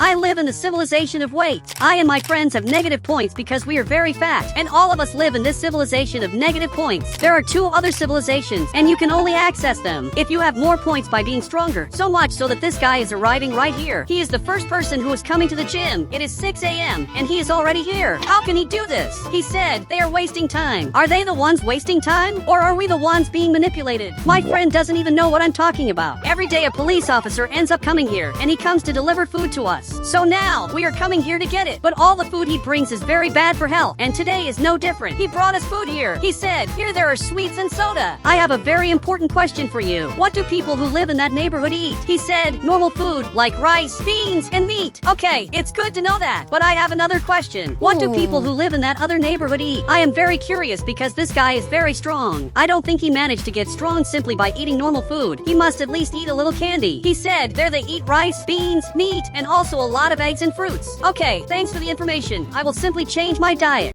I live in the civilization of weight. I and my friends have negative points because we are very fat, and all of us live in this civilization of negative points. There are 2 other civilizations, and you can only access them if you have more points by being stronger. So much so that this guy is arriving right here. He is the first person who is coming to the gym. It is 6 a.m. and he is already here. How can he do this? He said they are wasting time. Are they the ones wasting time? Or are we the ones being manipulated? My friend doesn't even know what I'm talking about. Every day a police officer ends up coming here, and he comes to deliver food to us. So now, we are coming here to get it. But all the food he brings is very bad for health, and today is no different. He brought us food here. He said, here there are sweets and soda. I have a very important question for you. What do people who live in that neighborhood eat? He said, normal food, like rice, beans, and meat. Okay, it's good to know that. But I have another question. What do people who live in that other neighborhood eat? I am very curious because this guy is very strong. I don't think he managed to get strong simply by eating normal food. He must at least eat a little candy. He said, there they eat rice, beans, meat, and also a lot of eggs and fruits. Okay, thanks for the information. I will simply change my diet.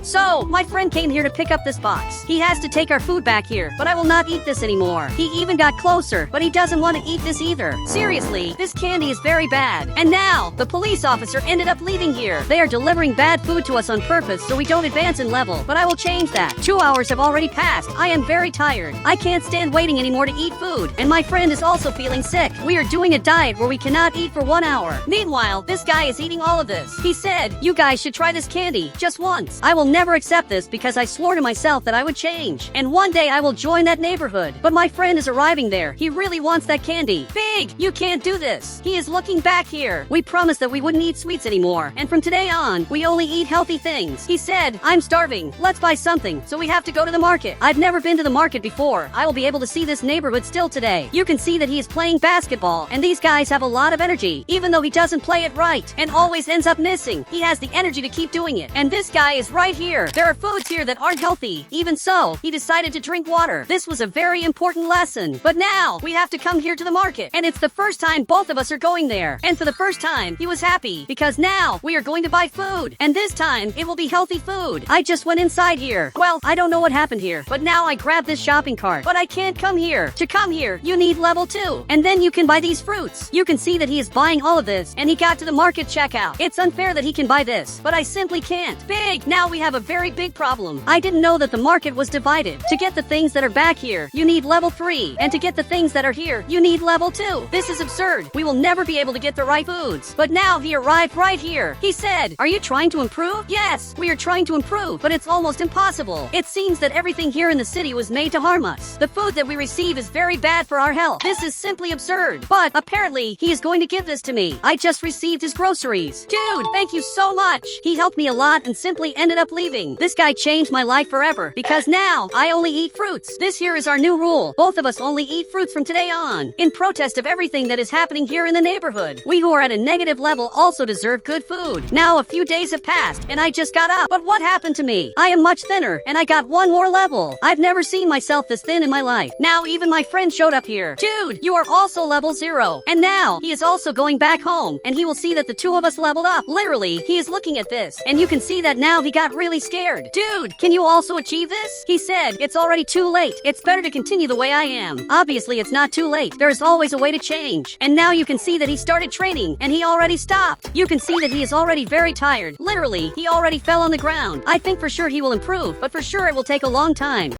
So, my friend came here to pick up this box. He has to take our food back here, but I will not eat this anymore. He even got closer, but he doesn't want to eat this either. Seriously, this candy is very bad. And now, the police officer ended up leaving here. They are delivering bad food to us on purpose so we don't advance in level, but I will change that. 2 hours have already passed. I am very tired. I can't stand waiting anymore to eat food, and my friend is also feeling sick. We are doing a diet where we cannot eat for 1 hour. Meanwhile, this guy is eating all of this. He said, you guys should try this candy, just once. I will never accept this because I swore to myself that I would change. And one day I will join that neighborhood. But my friend is arriving there. He really wants that candy. Big, you can't do this. He is looking back here. We promised that we wouldn't eat sweets anymore. And from today on, we only eat healthy things. He said, I'm starving. Let's buy something. So we have to go to the market. I've never been to the market before. I will be able to see this neighborhood still today. You can see that he is playing basketball. And these guys have a lot of energy. Even though he doesn't play it right. And always ends up missing. He has the energy to keep doing it. And this guy is right here. There are foods here that aren't healthy. Even so, he decided to drink water. This was a very important lesson. But now, we have to come here to the market. And it's the first time both of us are going there. And for the first time, he was happy. Because now, we are going to buy food. And this time, it will be healthy food. I just went inside here. Well, I don't know what happened here. But now I grabbed this shopping cart. But I can't come here. To come here, you need level 2. And then you can buy these fruits. You can see that he is buying all of this. And he got to the market checkout. It's unfair that he can buy this. But I simply can't. Big! Now we have a very big problem. I didn't know that the market was divided. To get the things that are back here, you need level 3. And to get the things that are here, you need level 2. This is absurd. We will never be able to get the right foods. But now he arrived right here. He said, are you trying to improve? Yes, we are trying to improve, but it's almost impossible. It seems that everything here in the city was made to harm us. The food that we receive is very bad for our health. This is simply absurd. But apparently, he is going to give this to me. I just received his groceries. Dude, thank you so much. He helped me a lot and simply ended up leaving. This guy changed my life forever because now I only eat fruits. This here is our new rule. Both of us only eat fruits from today on. In protest of everything that is happening here in the neighborhood. We who are at a negative level also deserve good food. Now a few days have passed and I just got up. But what happened to me? I am much thinner and I got 1 more level. I've never seen myself this thin in my life. Now even my friend showed up here. Dude, you are also level 0. And now he is also going back home and he will see that the 2 of us leveled up. Literally, he is looking at this and you can see that now he got really scared. Dude, can you also achieve this? He said, it's already too late. It's better to continue the way I am. Obviously, it's not too late. There is always a way to change. And now you can see that he started training and he already stopped. You can see that he is already very tired. Literally, he already fell on the ground. I think for sure he will improve, but for sure it will take a long time.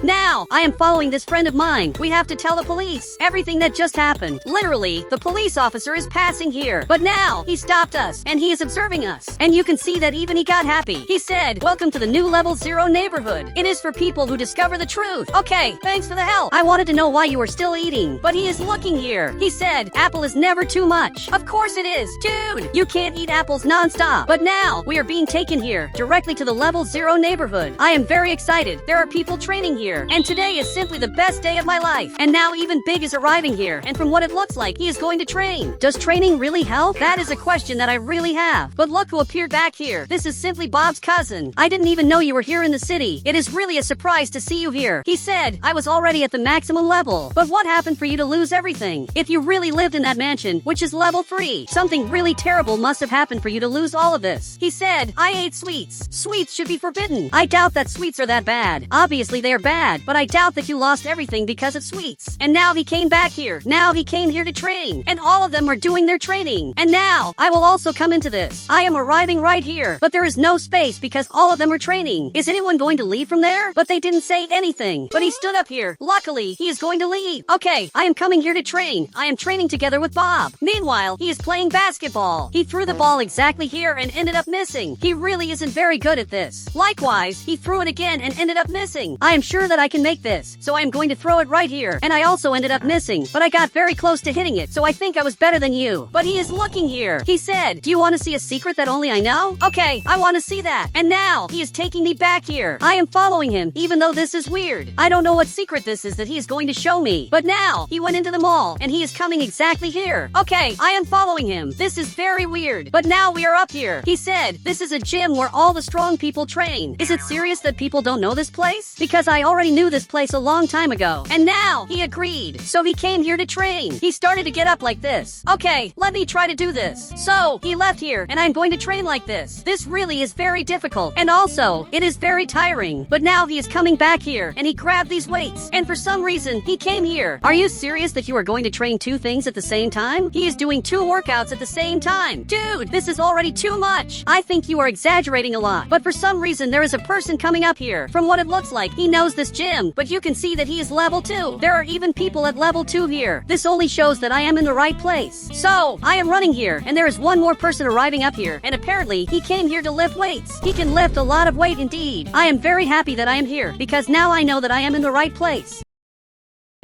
Now, I am following this friend of mine. We have to tell the police everything that just happened. Literally, the police officer is passing here. But now, he stopped us, and he is observing us. And you can see that even he got happy. He said, welcome to the new level 0 neighborhood. It is for people who discover the truth. Okay, thanks for the help. I wanted to know why you were still eating. But he is looking here. He said, apple is never too much. Of course it is. Dude, you can't eat apples non-stop. But now, we are being taken here, directly to the level 0 neighborhood. I am very excited. There are people training here. And today is simply the best day of my life. And now even Big is arriving here. And from what it looks like, he is going to train. Does training really help? That is a question that I really have. But look who appeared back here. This is simply Bob's cousin. I didn't even know you were here in the city. It is really a surprise to see you here. He said, I was already at the maximum level. But what happened for you to lose everything? If you really lived in that mansion, which is level 3, something really terrible must have happened for you to lose all of this. He said, I ate sweets. Sweets should be forbidden. I doubt that sweets are that bad. Obviously they are bad bad, but I doubt that you lost everything because of sweets. And now he came back here. Now he came here to train. And all of them are doing their training. And now, I will also come into this. I am arriving right here, but there is no space because all of them are training. Is anyone going to leave from there? But they didn't say anything. But he stood up here. Luckily, he is going to leave. Okay, I am coming here to train. I am training together with Bob. Meanwhile, he is playing basketball. He threw the ball exactly here and ended up missing. He really isn't very good at this. Likewise, he threw it again and ended up missing. I am sure that I can make this, so I am going to throw it right here. And I also ended up missing, but I got very close to hitting it, so I think I was better than you. But he is looking here. He said, "Do you want to see a secret that only I know?" Okay, I want to see that. And now, he is taking me back here. I am following him, even though this is weird. I don't know what secret this is that he is going to show me. But now, he went into the mall, and he is coming exactly here. Okay, I am following him. This is very weird. But now we are up here. He said, "This is a gym where all the strong people train." Is it serious that people don't know this place? Because I already knew this place a long time ago. And now, he agreed. So he came here to train. He started to get up like this. Okay, let me try to do this. So, he left here, and I'm going to train like this. This really is very difficult. And also, it is very tiring. But now he is coming back here, and he grabbed these weights. And for some reason, he came here. Are you serious that you are going to train two things at the same time? He is doing two workouts at the same time. Dude, this is already too much. I think you are exaggerating a lot. But for some reason, there is a person coming up here. From what it looks like, he knows this gym. But you can see that he is level 2. There are even people at level 2 here. This only shows that I am in the right place. So, I am running here, and there is one more person arriving up here. And apparently, he came here to lift weights. He can lift a lot of weight indeed. I am very happy that I am here, because now I know that I am in the right place.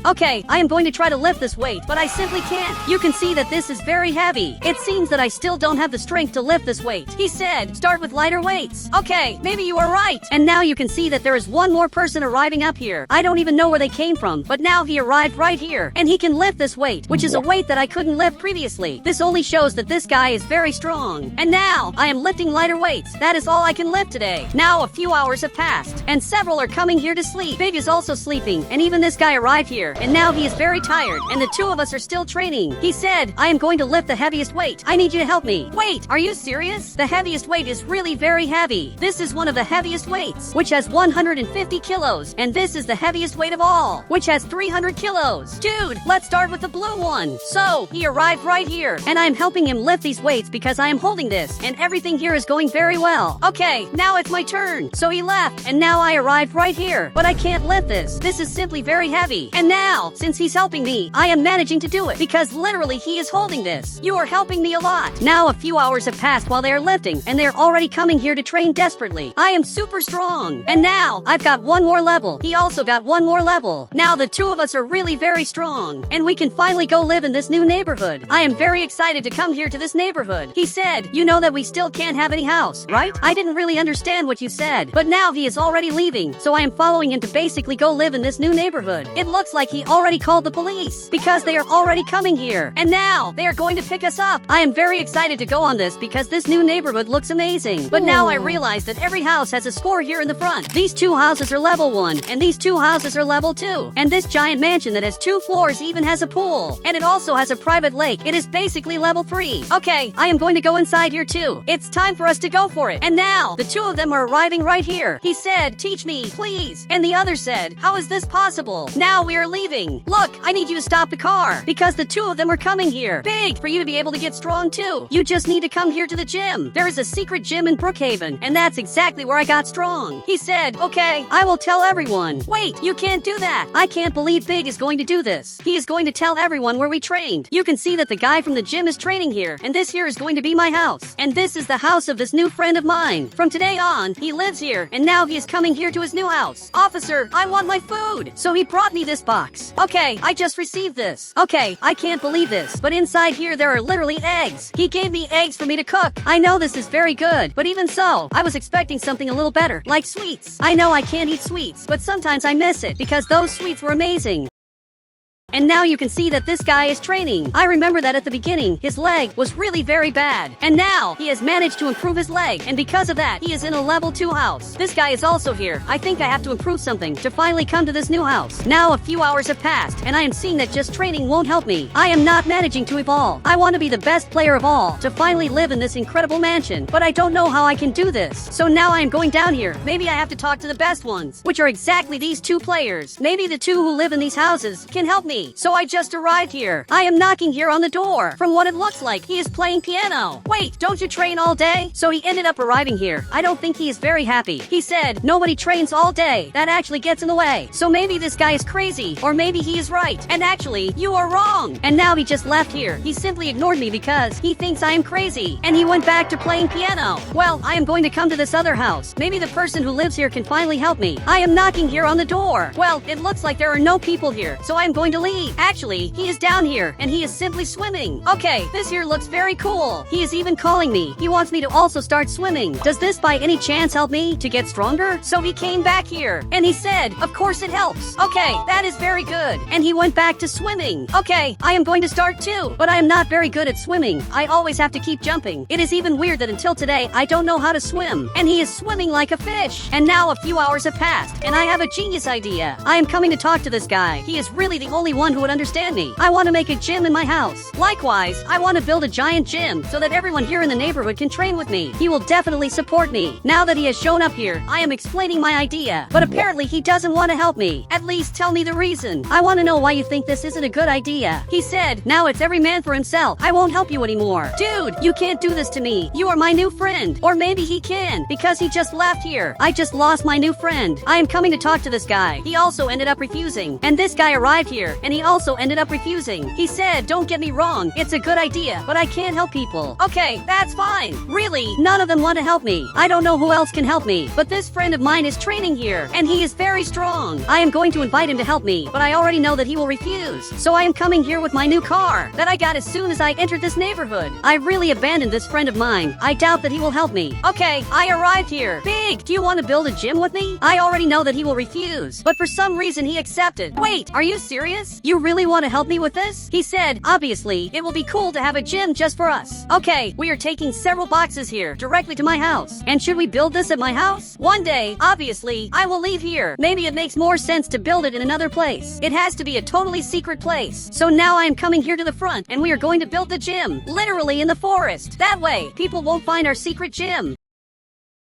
Okay, I am going to try to lift this weight, but I simply can't. You can see that this is very heavy. It seems that I still don't have the strength to lift this weight. He said, start with lighter weights. Okay, maybe you are right. And now you can see that there is one more person arriving up here. I don't even know where they came from, but now he arrived right here. And he can lift this weight, which is a weight that I couldn't lift previously. This only shows that this guy is very strong. And now, I am lifting lighter weights. That is all I can lift today. Now a few hours have passed, and several are coming here to sleep. Big is also sleeping, and even this guy arrived here. And now he is very tired, and the two of us are still training. He said, "I am going to lift the heaviest weight. I need you to help me." Wait, are you serious? The heaviest weight is really very heavy. This is one of the heaviest weights, which has 150 kilos, and this is the heaviest weight of all, which has 300 kilos. Dude, let's start with the blue one. So, he arrived right here, and I'm helping him lift these weights because I am holding this, and everything here is going very well. Okay, now it's my turn. So he left, and now I arrived right here, but I can't lift this. This is simply very heavy. And now, since he's helping me, I am managing to do it because literally he is holding this. You are helping me a lot. Now a few hours have passed while they are lifting, and they are already coming here to train desperately. I am super strong. And now, I've got one more level. He also got one more level. Now the two of us are really very strong, and we can finally go live in this new neighborhood. I am very excited to come here to this neighborhood. He said, "You know that we still can't have any house, right?" I didn't really understand what you said, but now he is already leaving, so I am following him to basically go live in this new neighborhood. It looks like he already called the police because they are already coming here, and now they are going to pick us up. I am very excited to go on this because this new neighborhood looks amazing. But now I realize that every house has a score here in the front. These two houses are level 1, and these two houses are level 2. And this giant mansion that has 2 floors even has a pool, and it also has a private lake. It is basically level 3. Okay, I am going to go inside here too. It's time for us to go for it. And now, the two of them are arriving right here. He said, "Teach me, please." And the other said, "How is this possible?" Now we are leaving. Look, I need you to stop the car because the two of them are coming here. Big, for you to be able to get strong too, you just need to come here to the gym. There is a secret gym in Brookhaven, and that's exactly where I got strong. He said, "Okay, I will tell everyone." Wait, you can't do that. I can't believe Big is going to do this. He is going to tell everyone where we trained. You can see that the guy from the gym is training here, and this here is going to be my house. And this is the house of this new friend of mine. From today on, he lives here, and now he is coming here to his new house. "Officer, I want my food." So he brought me this box. Okay, I just received this. Okay, I can't believe this, but inside here there are literally eggs. He gave me eggs for me to cook. I know this is very good, but even so, I was expecting something a little better, like sweets. I know I can't eat sweets, but sometimes I miss it because those sweets were amazing. And now you can see that this guy is training. I remember that at the beginning, his leg was really very bad. And now, he has managed to improve his leg. And because of that, he is in a level 2 house. This guy is also here. I think I have to improve something to finally come to this new house. Now a few hours have passed, and I am seeing that just training won't help me. I am not managing to evolve. I want to be the best player of all, to finally live in this incredible mansion. But I don't know how I can do this. So now I am going down here. Maybe I have to talk to the best ones, which are exactly these 2 players. Maybe the 2 who live in these houses can help me. So I just arrived here. I am knocking here on the door. From what it looks like, he is playing piano. Wait, don't you train all day? So he ended up arriving here. I don't think he is very happy. He said, nobody trains all day. That actually gets in the way. So maybe this guy is crazy, or maybe he is right. And actually, you are wrong. And now he just left here. He simply ignored me because he thinks I am crazy. And he went back to playing piano. Well, I am going to come to this other house. Maybe the person who lives here can finally help me. I am knocking here on the door. Well, it looks like there are no people here, so I am going to leave. Actually, he is down here, and he is simply swimming. Okay, this here looks very cool. He is even calling me. He wants me to also start swimming. Does this by any chance help me to get stronger? So he came back here, and he said, of course it helps. Okay, that is very good. And he went back to swimming. Okay, I am going to start too, but I am not very good at swimming. I always have to keep jumping. It is even weird that until today, I don't know how to swim. And he is swimming like a fish. And now a few hours have passed, and I have a genius idea. I am coming to talk to this guy. He is really the only one who would understand me. I want to make a gym in my house. Likewise, I want to build a giant gym so that everyone here in the neighborhood can train with me. He will definitely support me. Now that he has shown up here, I am explaining my idea. But apparently he doesn't want to help me. At least tell me the reason. I want to know why you think this isn't a good idea. He said, now it's every man for himself. I won't help you anymore. Dude, you can't do this to me. You are my new friend. Or maybe he can, because he just left here. I just lost my new friend. I am coming to talk to this guy. He also ended up refusing. And this guy arrived here, and he also ended up refusing. He said, don't get me wrong, it's a good idea, but I can't help people. Okay, that's fine. Really, none of them want to help me. I don't know who else can help me, but this friend of mine is training here, and he is very strong. I am going to invite him to help me, but I already know that he will refuse. So I am coming here with my new car that I got as soon as I entered this neighborhood. I really abandoned this friend of mine. I doubt that he will help me. Okay, I arrived here. Big, do you want to build a gym with me? I already know that he will refuse, but for some reason he accepted. Wait, are you serious? You really want to help me with this? He said, obviously, it will be cool to have a gym just for us. Okay, we are taking several boxes here directly to my house. And should we build this at my house? One day, obviously, I will leave here. Maybe it makes more sense to build it in another place. It has to be a totally secret place. So now I am coming here to the front, and we are going to build the gym, literally in the forest. That way, people won't find our secret gym.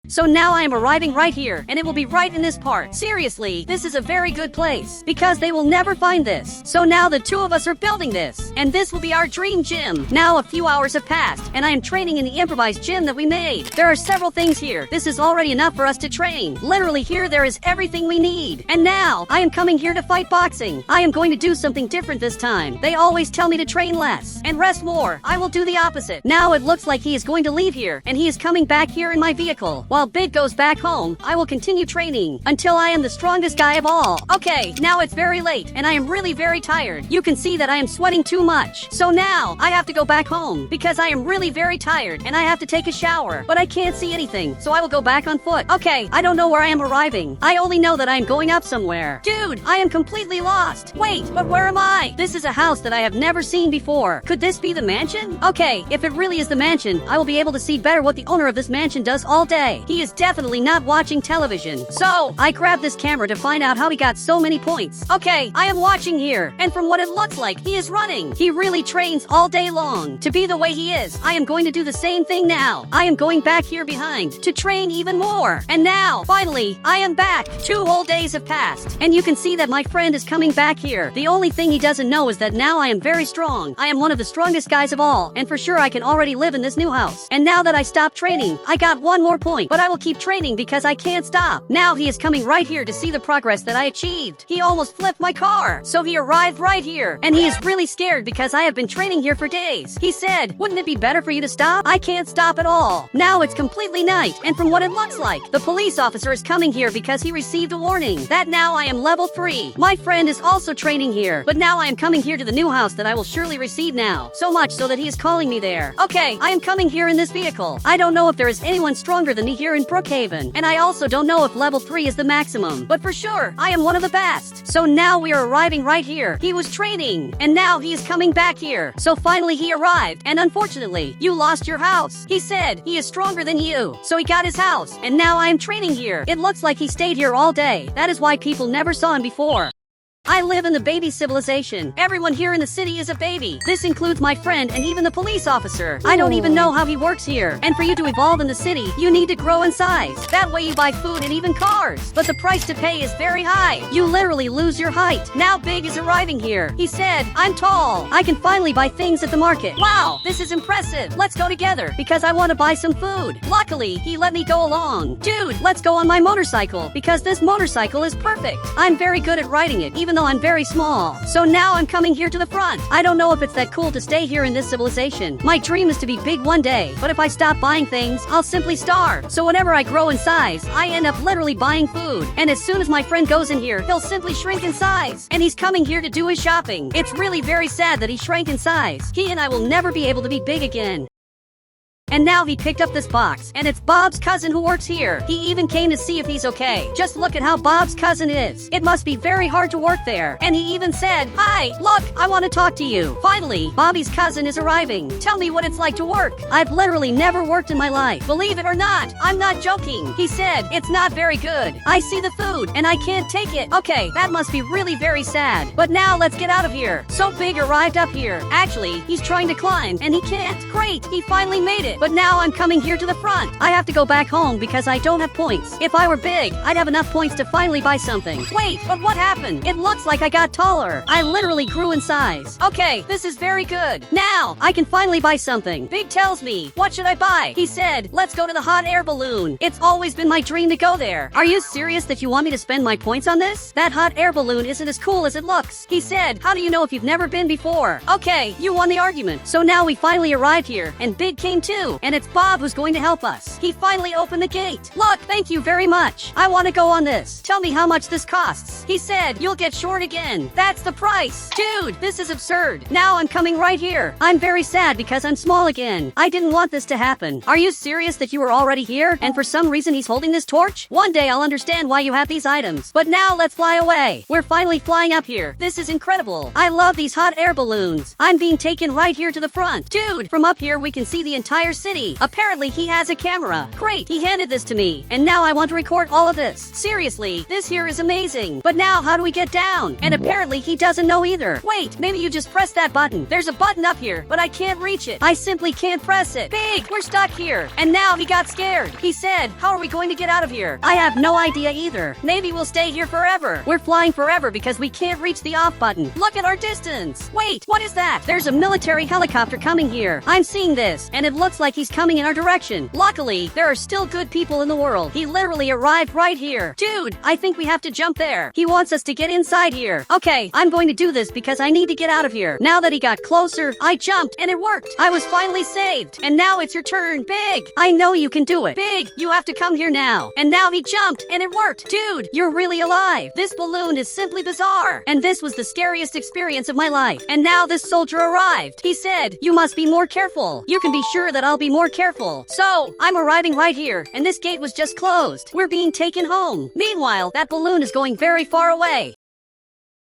So now I am arriving right here, and it will be right in this part. Seriously, this is a very good place, because they will never find this. So now the 2 of us are building this, and this will be our dream gym. Now a few hours have passed, and I am training in the improvised gym that we made. There are several things here. This is already enough for us to train. Literally here there is everything we need. And now, I am coming here to fight boxing. I am going to do something different this time. They always tell me to train less, and rest more. I will do the opposite. Now it looks like he is going to leave here, and he is coming back here in my vehicle. While Big goes back home, I will continue training until I am the strongest guy of all. Okay, now it's very late, and I am really very tired. You can see that I am sweating too much. So now, I have to go back home, because I am really very tired, and I have to take a shower. But I can't see anything, so I will go back on foot. Okay, I don't know where I am arriving. I only know that I am going up somewhere. Dude, I am completely lost. Wait, but where am I? This is a house that I have never seen before. Could this be the mansion? Okay, if it really is the mansion, I will be able to see better what the owner of this mansion does all day. He is definitely not watching television. So, I grabbed this camera to find out how he got so many points. Okay, I am watching here, and from what it looks like, he is running. He really trains all day long. To be the way he is, I am going to do the same thing now. I am going back here behind to train even more. And now, finally, I am back. 2 whole days have passed, and you can see that my friend is coming back here. The only thing he doesn't know is that now I am very strong. I am one of the strongest guys of all, and for sure I can already live in this new house. And now that I stopped training, I got 1 more point, but I will keep training because I can't stop. Now he is coming right here to see the progress that I achieved. He almost flipped my car. So he arrived right here, and he is really scared because I have been training here for days. He said, wouldn't it be better for you to stop? I can't stop at all. Now it's completely night, and from what it looks like, the police officer is coming here because he received a warning that now I am level 3. My friend is also training here, but now I am coming here to the new house that I will surely receive now. So much so that he is calling me there. Okay, I am coming here in this vehicle. I don't know if there is anyone stronger than me here in Brookhaven, and I also don't know if level 3 is the maximum, but for sure, I am one of the best. So now we are arriving right here. He was training, and now he is coming back here. So finally he arrived, and unfortunately, you lost your house. He said he is stronger than you, so he got his house, and now I am training here. It looks like he stayed here all day. That is why people never saw him before. I live in the baby civilization. Everyone here in the city is a baby. This includes my friend and even the police officer. I don't even know how he works here. And for you to evolve in the city, you need to grow in size. That way you buy food and even cars. But the price to pay is very high. You literally lose your height. Now Big is arriving here. He said, I'm tall. I can finally buy things at the market. Wow, this is impressive. Let's go together because I want to buy some food. Luckily, he let me go along. Dude, let's go on my motorcycle because this motorcycle is perfect. I'm very good at riding it, even though I'm very small. So now I'm coming here to the front. I don't know if it's that cool to stay here in this civilization. My dream is to be big one day, but if I stop buying things, I'll simply starve. So whenever I grow in size, I end up literally buying food. And as soon as my friend goes in here, he'll simply shrink in size. And he's coming here to do his shopping. It's really very sad that he shrank in size. He and I will never be able to be big again. And now he picked up this box, and it's Bob's cousin who works here. He even came to see if he's okay. Just look at how Bob's cousin is. It must be very hard to work there. And he even said, hi, look, I want to talk to you. Finally, Bobby's cousin is arriving. Tell me what it's like to work. I've literally never worked in my life. Believe it or not, I'm not joking. He said, it's not very good. I see the food, and I can't take it. Okay, that must be really very sad. But now let's get out of here. So Big arrived up here. Actually, he's trying to climb, and he can't. Great, he finally made it. But now I'm coming here to the front. I have to go back home because I don't have points. If I were big, I'd have enough points to finally buy something. Wait, but what happened? It looks like I got taller. I literally grew in size. Okay, this is very good. Now, I can finally buy something. Big tells me, what should I buy? He said, let's go to the hot air balloon. It's always been my dream to go there. Are you serious that you want me to spend my points on this? That hot air balloon isn't as cool as it looks. He said, how do you know if you've never been before? Okay, you won the argument. So now we finally arrived here, and Big came too, and it's Bob who's going to help us. He finally opened the gate. Look, thank you very much. I want to go on this. Tell me how much this costs. He said, you'll get short again. That's the price. Dude, this is absurd. Now I'm coming right here. I'm very sad because I'm small again. I didn't want this to happen. Are you serious that you were already here? And for some reason he's holding this torch? One day I'll understand why you have these items. But now let's fly away. We're finally flying up here. This is incredible. I love these hot air balloons. I'm being taken right here to the front. Dude, from up here we can see the entire city. Apparently he has a camera. Great, he handed this to me. And now I want to record all of this. Seriously, this here is amazing. But now how do we get down? And apparently he doesn't know either. Wait, maybe you just press that button. There's a button up here, but I can't reach it. I simply can't press it. Big, we're stuck here. And now he got scared. He said, how are we going to get out of here? I have no idea either. Maybe we'll stay here forever. We're flying forever because we can't reach the off button. Look at our distance. Wait, what is that? There's a military helicopter coming here. I'm seeing this, and it looks like he's coming in our direction. Luckily, there are still good people in the world. He literally arrived right here. Dude, I think we have to jump there. He wants us to get inside here. Okay, I'm going to do this because I need to get out of here. Now that he got closer, I jumped and it worked. I was finally saved. And now it's your turn. Big, I know you can do it. Big, you have to come here now. And now he jumped and it worked. Dude, you're really alive. This balloon is simply bizarre. And this was the scariest experience of my life. And now this soldier arrived. He said, you must be more careful. You can be sure that I'll be more careful. So, I'm arriving right here, and this gate was just closed. We're being taken home. Meanwhile, that balloon is going very far away.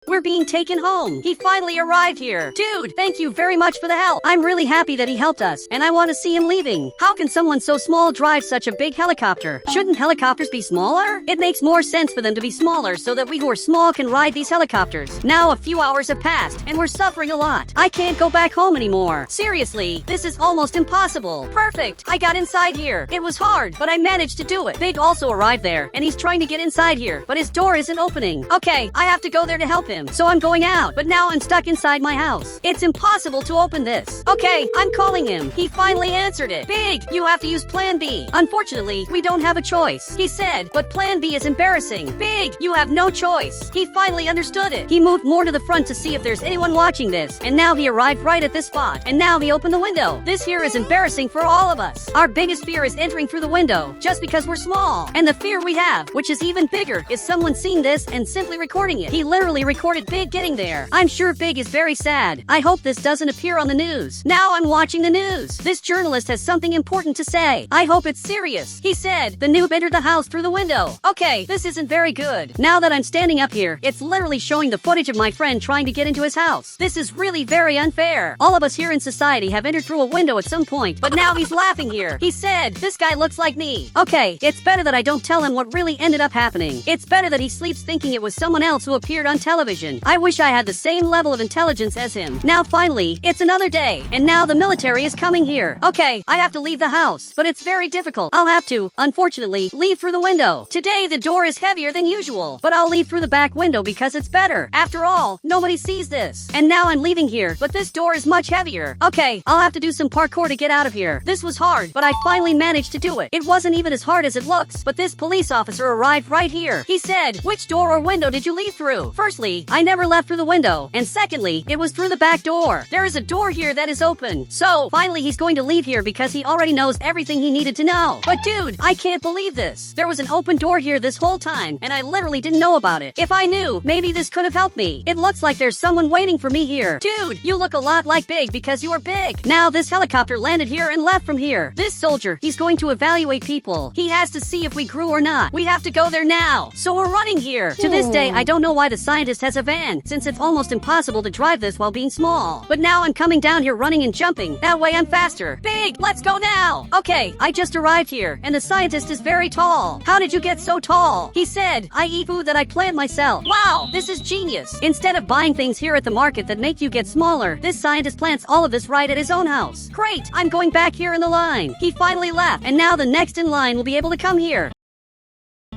We're being taken home. He finally arrived here. Dude, thank you very much for the help. I'm really happy that he helped us, and I want to see him leaving. How can someone so small drive such a big helicopter? Shouldn't helicopters be smaller? It makes more sense for them to be smaller so that we who are small can ride these helicopters. Now a few hours have passed, and we're suffering a lot. I can't go back home anymore. Seriously, this is almost impossible. Perfect. I got inside here. It was hard, but I managed to do it. Big also arrived there, and he's trying to get inside here, but his door isn't opening. Okay, I have to go there to help him. So I'm going out, but now I'm stuck inside my house. It's impossible to open this. Okay, I'm calling him. He finally answered it. Big, you have to use Plan B. Unfortunately, we don't have a choice. He said, but Plan B is embarrassing. Big, you have no choice. He finally understood it. He moved more to the front to see if there's anyone watching this, and now he arrived right at this spot, and now he opened the window. This here is embarrassing for all of us. Our biggest fear is entering through the window, just because we're small. And the fear we have, which is even bigger, is someone seeing this and simply recording it. He literally recorded recorded Big getting there. I'm sure Big is very sad. I hope this doesn't appear on the news. Now I'm watching the news. This journalist has something important to say. I hope it's serious. He said, the noob entered the house through the window. Okay, this isn't very good. Now that I'm standing up here, it's literally showing the footage of my friend trying to get into his house. This is really very unfair. All of us here in society have entered through a window at some point, but now he's laughing here. He said, this guy looks like me. Okay, it's better that I don't tell him what really ended up happening. It's better that he sleeps thinking it was someone else who appeared on television. I wish I had the same level of intelligence as him. Now finally, it's another day, and now the military is coming here. Okay, I have to leave the house, but it's very difficult. I'll have to, unfortunately, leave through the window. Today the door is heavier than usual, but I'll leave through the back window because it's better. After all, nobody sees this. And now I'm leaving here, but this door is much heavier. Okay, I'll have to do some parkour to get out of here. This was hard, but I finally managed to do it. It wasn't even as hard as it looks, but this police officer arrived right here. He said, which door or window did you leave through? Firstly, I never left through the window, and secondly, it was through the back door. There is a door here that is open. So, finally he's going to leave here because he already knows everything he needed to know. But dude, I can't believe this. There was an open door here this whole time, and I literally didn't know about it. If I knew, maybe this could have helped me. It looks like there's someone waiting for me here. Dude, you look a lot like Big because you are big. Now this helicopter landed here and left from here. This soldier, he's going to evaluate people. He has to see if we grew or not. We have to go there now. So we're running here. To this day, I don't know why the scientist has a van, since it's almost impossible to drive this while being small. But now I'm coming down here running and jumping. That way I'm faster. Big, let's go now. Okay, I just arrived here, and the scientist is very tall. How did you get so tall? He said, I eat food that I plant myself. Wow, this is genius. Instead of buying things here at the market that make you get smaller, this scientist plants all of this right at his own house. Great, I'm going back here in the line. He finally left, and now the next in line will be able to come here.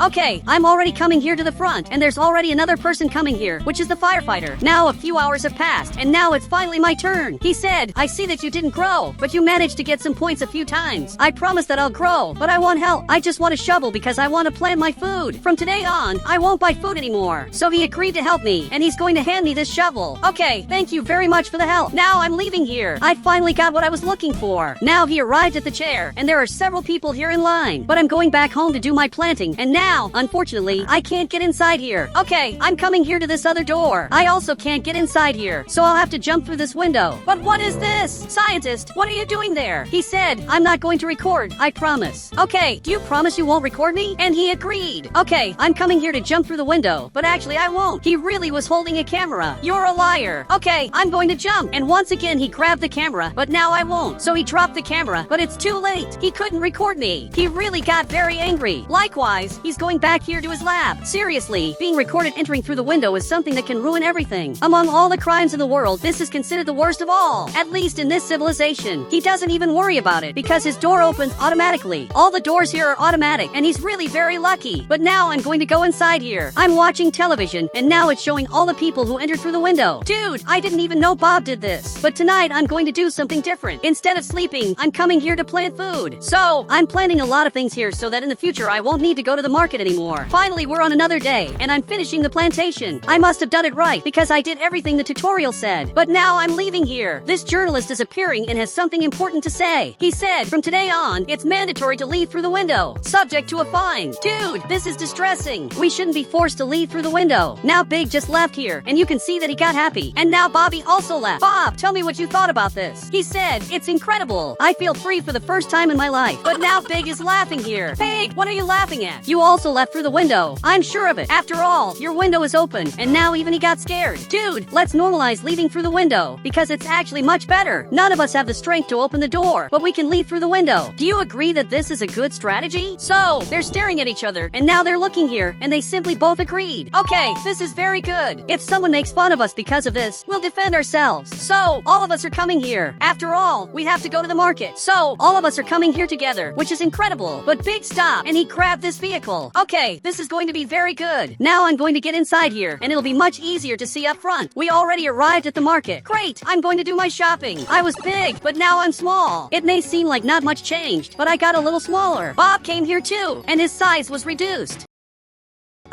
Okay, I'm already coming here to the front, and there's already another person coming here, which is the firefighter. Now a few hours have passed, and now it's finally my turn. He said, I see that you didn't grow, but you managed to get some points a few times. I promise that I'll grow, but I want help. I just want a shovel because I want to plant my food. From today on, I won't buy food anymore. So he agreed to help me, and he's going to hand me this shovel. Okay, thank you very much for the help. Now I'm leaving here. I finally got what I was looking for. Now he arrived at the chair, and there are several people here in line, but I'm going back home to do my planting, and now, unfortunately, I can't get inside here. Okay, I'm coming here to this other door. I also can't get inside here, so I'll have to jump through this window. But what is this? Scientist, what are you doing there? He said, I'm not going to record, I promise. Okay, do you promise you won't record me? And he agreed. Okay, I'm coming here to jump through the window, but actually I won't. He really was holding a camera. You're a liar. Okay, I'm going to jump. And once again, he grabbed the camera, but now I won't. So he dropped the camera, but it's too late. He couldn't record me. He really got very angry. Likewise, he's going back here to his lab. Seriously, being recorded entering through the window is something that can ruin everything. Among all the crimes in the world, this is considered the worst of all. At least in this civilization. He doesn't even worry about it because his door opens automatically. All the doors here are automatic, and he's really very lucky. But now I'm going to go inside here. I'm watching television, and now it's showing all the people who entered through the window. Dude, I didn't even know Bob did this. But tonight I'm going to do something different. Instead of sleeping, I'm coming here to plant food. So, I'm planting a lot of things here so that in the future I won't need to go to the market anymore. Finally, we're on another day, and I'm finishing the plantation. I must have done it right, because I did everything the tutorial said. But now I'm leaving here. This journalist is appearing and has something important to say. He said, from today on, it's mandatory to leave through the window, subject to a fine. Dude, this is distressing. We shouldn't be forced to leave through the window. Now Big just left here, and you can see that he got happy. And now Bobby also left. Bob, tell me what you thought about this. He said, it's incredible. I feel free for the first time in my life. But now Big is laughing here. Big, what are you laughing at? You also left through the window. I'm sure of it. After all, your window is open, and now even he got scared. Dude, let's normalize leaving through the window, because it's actually much better. None of us have the strength to open the door, but we can leave through the window. Do you agree that this is a good strategy? So, they're staring at each other, and now they're looking here, and they simply both agreed. Okay, this is very good. If someone makes fun of us because of this, we'll defend ourselves. So, all of us are coming here. After all, we have to go to the market. So, all of us are coming here together, which is incredible. But Big stopped, and he grabbed this vehicle. Okay, this is going to be very good. Now I'm going to get inside here, and it'll be much easier to see up front. We already arrived at the market. Great, I'm going to do my shopping. I was big, but now I'm small. It may seem like not much changed, but I got a little smaller. Bob came here too, and his size was reduced.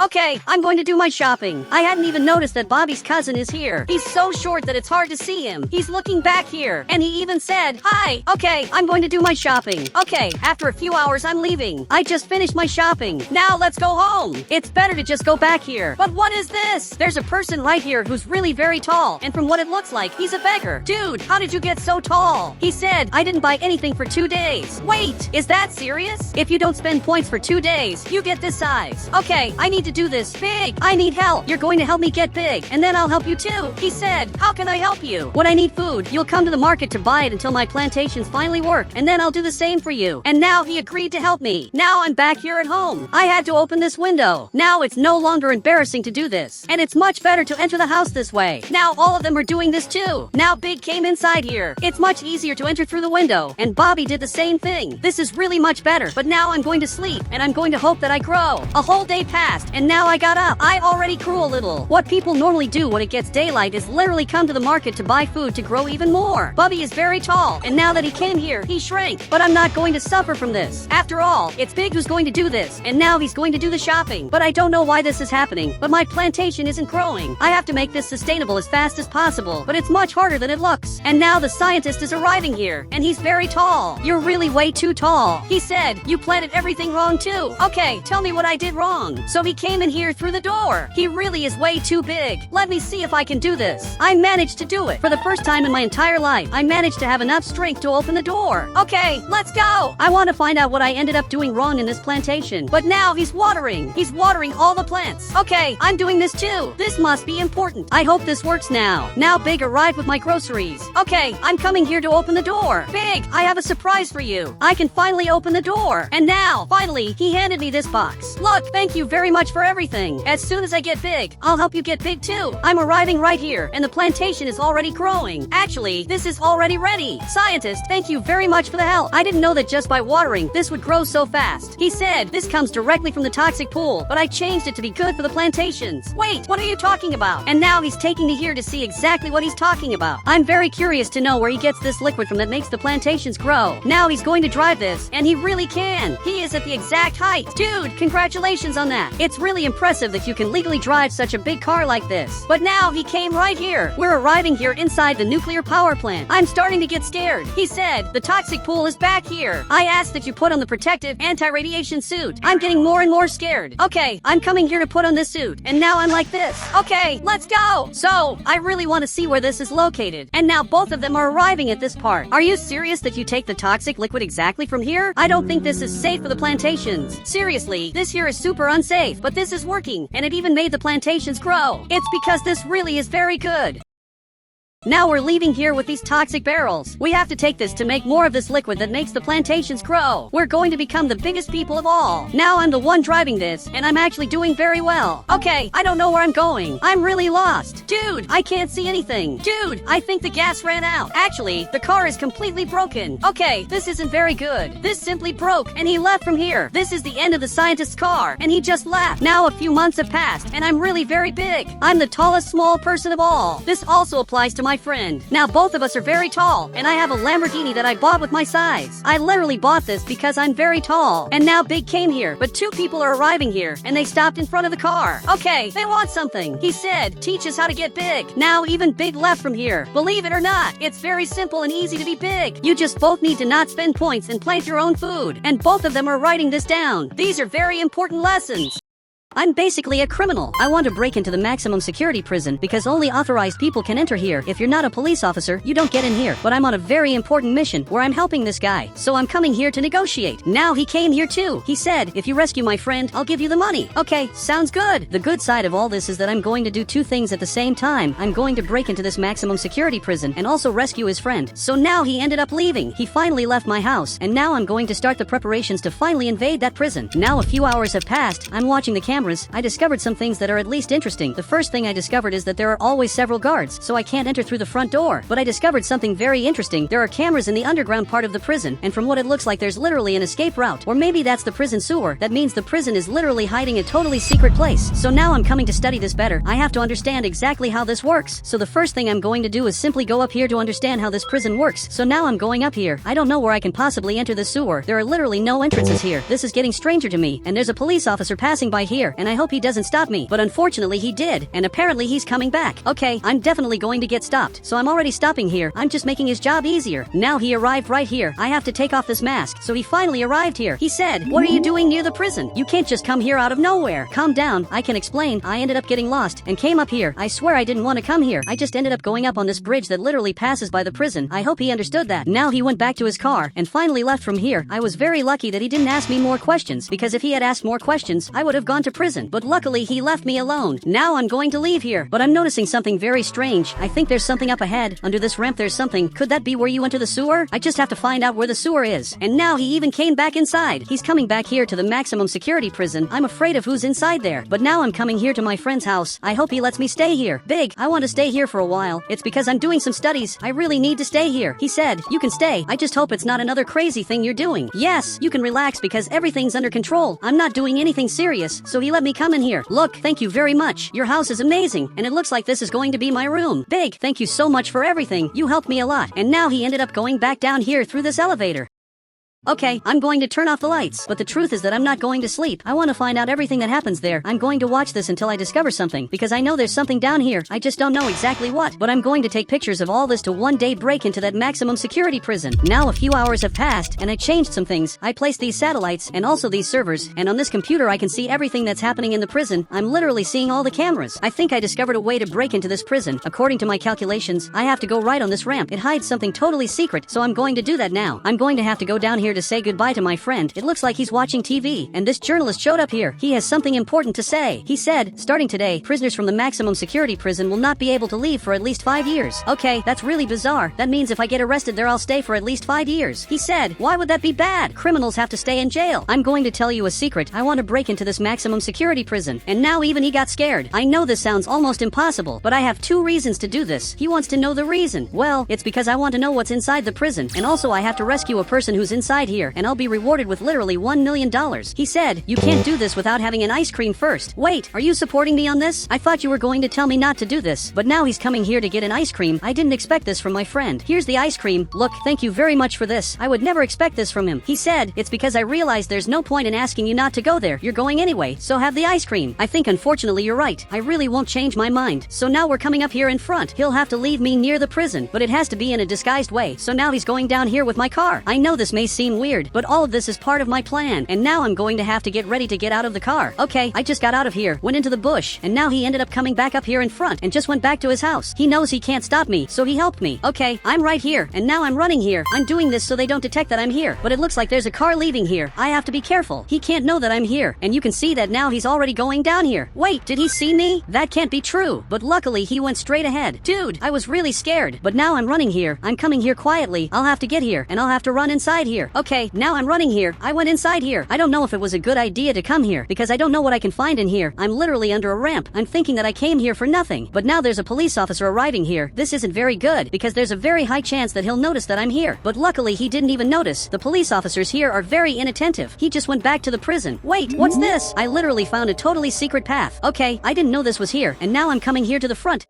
Okay, I'm going to do my shopping. I hadn't even noticed that Bobby's cousin is here. He's so short that it's hard to see him. He's looking back here, and he even said, "Hi." Okay, I'm going to do my shopping. Okay, after a few hours, I'm leaving. I just finished my shopping. Now let's go home. It's better to just go back here. But what is this? There's a person right here who's really very tall, and from what it looks like, he's a beggar. Dude, how did you get so tall? He said, "I didn't buy anything for 2 days." Wait, is that serious? If you don't spend points for 2 days, you get this size. Okay, I need to do this big. I need help. You're going to help me get big, and then I'll help you too. He said, "How can I help you?" When I need food, you'll come to the market to buy it until my plantations finally work, and then I'll do the same for you. And now he agreed to help me. Now I'm back here at home. I had to open this window. Now it's no longer embarrassing to do this, and it's much better to enter the house this way. Now all of them are doing this too. Now Big came inside here. It's much easier to enter through the window, and Bobby did the same thing. This is really much better, but now I'm going to sleep, and I'm going to hope that I grow. A whole day passed, and now I got up. I already grew a little. What people normally do when it gets daylight is literally come to the market to buy food to grow even more. Bobby is very tall, and now that he came here, he shrank. But I'm not going to suffer from this. After all, it's Big who's going to do this, and now he's going to do the shopping. But I don't know why this is happening, but my plantation isn't growing. I have to make this sustainable as fast as possible, but it's much harder than it looks. And now the scientist is arriving here, and he's very tall. You're really way too tall. He said, "You planted everything wrong too." Okay, tell me what I did wrong. So he came in here through the door. He really is way too big. Let me see if I can do this. I managed to do it. For the first time in my entire life, I managed to have enough strength to open the door. Okay, let's go. I want to find out what I ended up doing wrong in this plantation. But now he's watering. He's watering all the plants. Okay, I'm doing this too. This must be important. I hope this works now. Now Big arrived with my groceries. Okay, I'm coming here to open the door. Big, I have a surprise for you. I can finally open the door. And now, finally, he handed me this box. Look, thank you very much for everything. As soon as I get big, I'll help you get big too. I'm arriving right here, and the plantation is already growing. Actually, this is already ready. Scientist, thank you very much for the help. I didn't know that just by watering, this would grow so fast. He said, this comes directly from the toxic pool, but I changed it to be good for the plantations. Wait, what are you talking about? And now he's taking me here to see exactly what he's talking about. I'm very curious to know where he gets this liquid from that makes the plantations grow. Now he's going to drive this, and he really can. He is at the exact height. Dude, congratulations on that. It's really impressive that you can legally drive such a big car like this. But now he came right here. We're arriving here inside the nuclear power plant. I'm starting to get scared. He said, the toxic pool is back here. I asked that you put on the protective anti-radiation suit. I'm getting more and more scared. Okay, I'm coming here to put on this suit, and now I'm like this. Okay, let's go. So, I really want to see where this is located. And now both of them are arriving at this part. Are you serious that you take the toxic liquid exactly from here? I don't think this is safe for the plantations. Seriously, this here is super unsafe, but this is working, and it even made the plantations grow. It's because this really is very good. Now we're leaving here with these toxic barrels. We have to take this to make more of this liquid that makes the plantations grow. We're going to become the biggest people of all. Now I'm the one driving this, and I'm actually doing very well. Okay, I don't know where I'm going. I'm really lost. Dude, I can't see anything. Dude, I think the gas ran out. Actually, the car is completely broken. Okay, this isn't very good. This simply broke, and he left from here. This is the end of the scientist's car, and he just left. Now a few months have passed, and I'm really very big. I'm the tallest small person of all. This also applies to my friend. Now both of us are very tall, and I have a Lamborghini that I bought with my size. I literally bought this because I'm very tall. And now Big came here, but two people are arriving here, and they stopped in front of the car. Okay, they want something. He said, teach us how to get big. Now even Big left from here. Believe it or not, it's very simple and easy to be big. You just both need to not spend points and plant your own food. And both of them are writing this down. These are very important lessons. I'm basically a criminal. I want to break into the maximum security prison because only authorized people can enter here. If you're not a police officer, you don't get in here. But I'm on a very important mission where I'm helping this guy. So I'm coming here to negotiate. Now he came here too. He said, if you rescue my friend, I'll give you the money. Okay, sounds good. The good side of all this is that I'm going to do two things at the same time. I'm going to break into this maximum security prison and also rescue his friend. So now he ended up leaving. He finally left my house, and now I'm going to start the preparations to finally invade that prison. Now a few hours have passed. I'm watching the cameras. I discovered some things that are at least interesting. The first thing I discovered is that there are always several guards, so I can't enter through the front door. But I discovered something very interesting. There are cameras in the underground part of the prison, and from what it looks like there's literally an escape route. Or maybe that's the prison sewer. That means the prison is literally hiding a totally secret place. So now I'm coming to study this better. I have to understand exactly how this works. So the first thing I'm going to do is simply go up here to understand how this prison works. So now I'm going up here. I don't know where I can possibly enter the sewer. There are literally no entrances here. This is getting stranger to me, and there's a police officer passing by here. and I hope he doesn't stop me. But unfortunately he did, and apparently he's coming back. Okay, I'm definitely going to get stopped. So I'm already stopping here. I'm just making his job easier. Now he arrived right here. I have to take off this mask. So he finally arrived here. He said, "What are you doing near the prison? You can't just come here out of nowhere." Calm down, I can explain. I ended up getting lost and came up here. I swear I didn't want to come here. I just ended up going up on this bridge that literally passes by the prison. I hope he understood that. Now he went back to his car and finally left from here. I was very lucky that he didn't ask me more questions, because if he had asked more questions, I would have gone to prison. But luckily he left me alone. Now I'm going to leave here. But I'm noticing something very strange. I think there's something up ahead. Under this ramp there's something. Could that be where you enter the sewer? I just have to find out where the sewer is. And now he even came back inside. He's coming back here to the maximum security prison. I'm afraid of who's inside there. But now I'm coming here to my friend's house. I hope he lets me stay here. Big, I want to stay here for a while. It's because I'm doing some studies. I really need to stay here. He said, "You can stay. I just hope it's not another crazy thing you're doing." Yes, you can relax because everything's under control. I'm not doing anything serious, so he let me come in here. Look, thank you very much. Your house is amazing, and it looks like this is going to be my room. Big, thank you so much for everything. You helped me a lot. And now he ended up going back down here through this elevator. Okay, I'm going to turn off the lights, but the truth is that I'm not going to sleep. I want to find out everything that happens there. I'm going to watch this until I discover something, because I know there's something down here. I just don't know exactly what, but I'm going to take pictures of all this to one day break into that maximum security prison. Now a few hours have passed, and I changed some things. I placed these satellites, and also these servers, and on this computer I can see everything that's happening in the prison. I'm literally seeing all the cameras. I think I discovered a way to break into this prison. According to my calculations, I have to go right on this ramp. It hides something totally secret, so I'm going to do that now. I'm going to have to go down here to say goodbye to my friend. It looks like he's watching TV, and this journalist showed up here. He has something important to say. He said, "Starting today, prisoners from the maximum security prison will not be able to leave for at least 5 years." Okay, that's really bizarre. That means if I get arrested there I'll stay for at least 5 years. He said, "Why would that be bad? Criminals have to stay in jail." I'm going to tell you a secret. I want to break into this maximum security prison, and now even he got scared. I know this sounds almost impossible, but I have 2 reasons to do this. He wants to know the reason. Well, it's because I want to know what's inside the prison, and also I have to rescue a person who's inside here, and I'll be rewarded with literally $1 million. He said, "You can't do this without having an ice cream first." Wait, are you supporting me on this? I thought you were going to tell me not to do this, but now he's coming here to get an ice cream. I didn't expect this from my friend. Here's the ice cream. Look, thank you very much for this. I would never expect this from him. He said, "It's because I realized there's no point in asking you not to go there. You're going anyway, so have the ice cream." I think unfortunately you're right. I really won't change my mind. So now we're coming up here in front. He'll have to leave me near the prison, but it has to be in a disguised way. So now he's going down here with my car. I know this may seem weird, but all of this is part of my plan, and now I'm going to have to get ready to get out of the car. Okay, I just got out of here, went into the bush, and now he ended up coming back up here in front and just went back to his house. He knows he can't stop me, so he helped me. Okay, I'm right here, and now I'm running here. I'm doing this so they don't detect that I'm here, but it looks like there's a car leaving here. I have to be careful. He can't know that I'm here, and you can see that now he's already going down here. Wait, did he see me? That can't be true, but luckily he went straight ahead. Dude, I was really scared, but now I'm running here. I'm coming here quietly. I'll have to get here, and I'll have to run inside here. Okay, now I'm running here. I went inside here. I don't know if it was a good idea to come here, because I don't know what I can find in here. I'm literally under a ramp. I'm thinking that I came here for nothing, but now there's a police officer arriving here. This isn't very good, because there's a very high chance that he'll notice that I'm here. But luckily he didn't even notice. The police officers here are very inattentive. He just went back to the prison. Wait, what's this? I literally found a totally secret path. Okay, I didn't know this was here, and now I'm coming here to the front.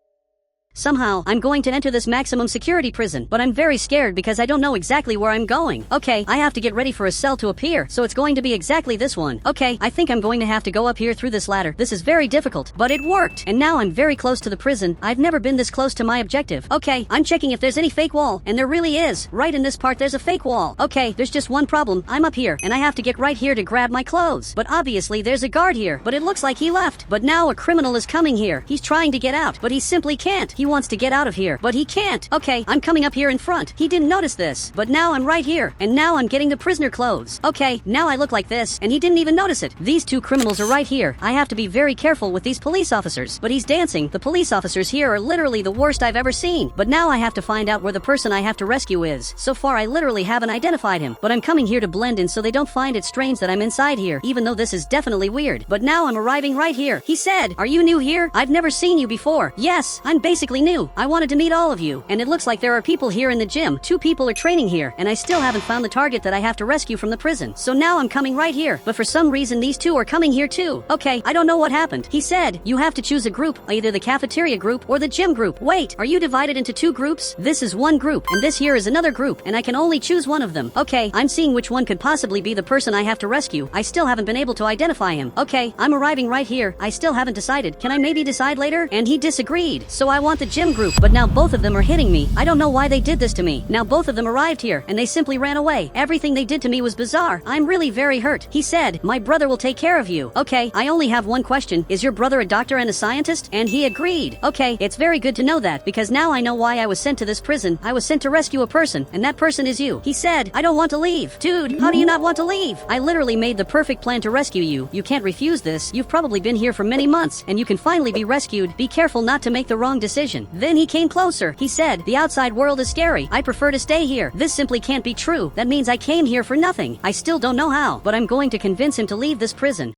Somehow, I'm going to enter this maximum security prison, but I'm very scared because I don't know exactly where I'm going. Okay, I have to get ready for a cell to appear, so it's going to be exactly this one. Okay, I think I'm going to have to go up here through this ladder. This is very difficult, but it worked. And now I'm very close to the prison. I've never been this close to my objective. Okay, I'm checking if there's any fake wall, and there really is. Right in this part, there's a fake wall. Okay, there's just one problem. I'm up here, and I have to get right here to grab my clothes. But obviously, there's a guard here, but it looks like he left. But now a criminal is coming here. He's trying to get out, but he simply can't. He wants to get out of here, but he can't. Okay, I'm coming up here in front. He didn't notice this, but now I'm right here, and now I'm getting the prisoner clothes. Okay, now I look like this, and he didn't even notice it. These 2 criminals are right here. I have to be very careful with these police officers, but he's dancing. The police officers here are literally the worst I've ever seen, but now I have to find out where the person I have to rescue is. So far, I literally haven't identified him, but I'm coming here to blend in so they don't find it strange that I'm inside here, even though this is definitely weird. But now I'm arriving right here. He said, "Are you new here? I've never seen you before." Yes, I'm basically practically new. I wanted to meet all of you, and it looks like there are people here in the gym. 2 people are training here, and I still haven't found the target that I have to rescue from the prison. So now I'm coming right here, but for some reason these 2 are coming here too. Okay, I don't know what happened. He said, you have to choose a group, either the cafeteria group or the gym group. Wait, are you divided into 2 groups? This is one group, and this here is another group, and I can only choose one of them. Okay, I'm seeing which one could possibly be the person I have to rescue. I still haven't been able to identify him. Okay, I'm arriving right here. I still haven't decided. Can I maybe decide later? And he disagreed. So I want the gym group, but now both of them are hitting me. I don't know why they did this to me. Now both of them arrived here, and they simply ran away. Everything they did to me was bizarre. I'm really very hurt. He said, my brother will take care of you. Okay, I only have one question. Is your brother a doctor and a scientist? And he agreed. Okay, it's very good to know that, because now I know why I was sent to this prison. I was sent to rescue a person, and that person is you. He said, I don't want to leave. Dude, how do you not want to leave? I literally made the perfect plan to rescue you. You can't refuse this. You've probably been here for many months, and you can finally be rescued. Be careful not to make the wrong decision. Then he came closer. He said, the outside world is scary. I prefer to stay here. This simply can't be true. That means I came here for nothing. I still don't know how, but I'm going to convince him to leave this prison.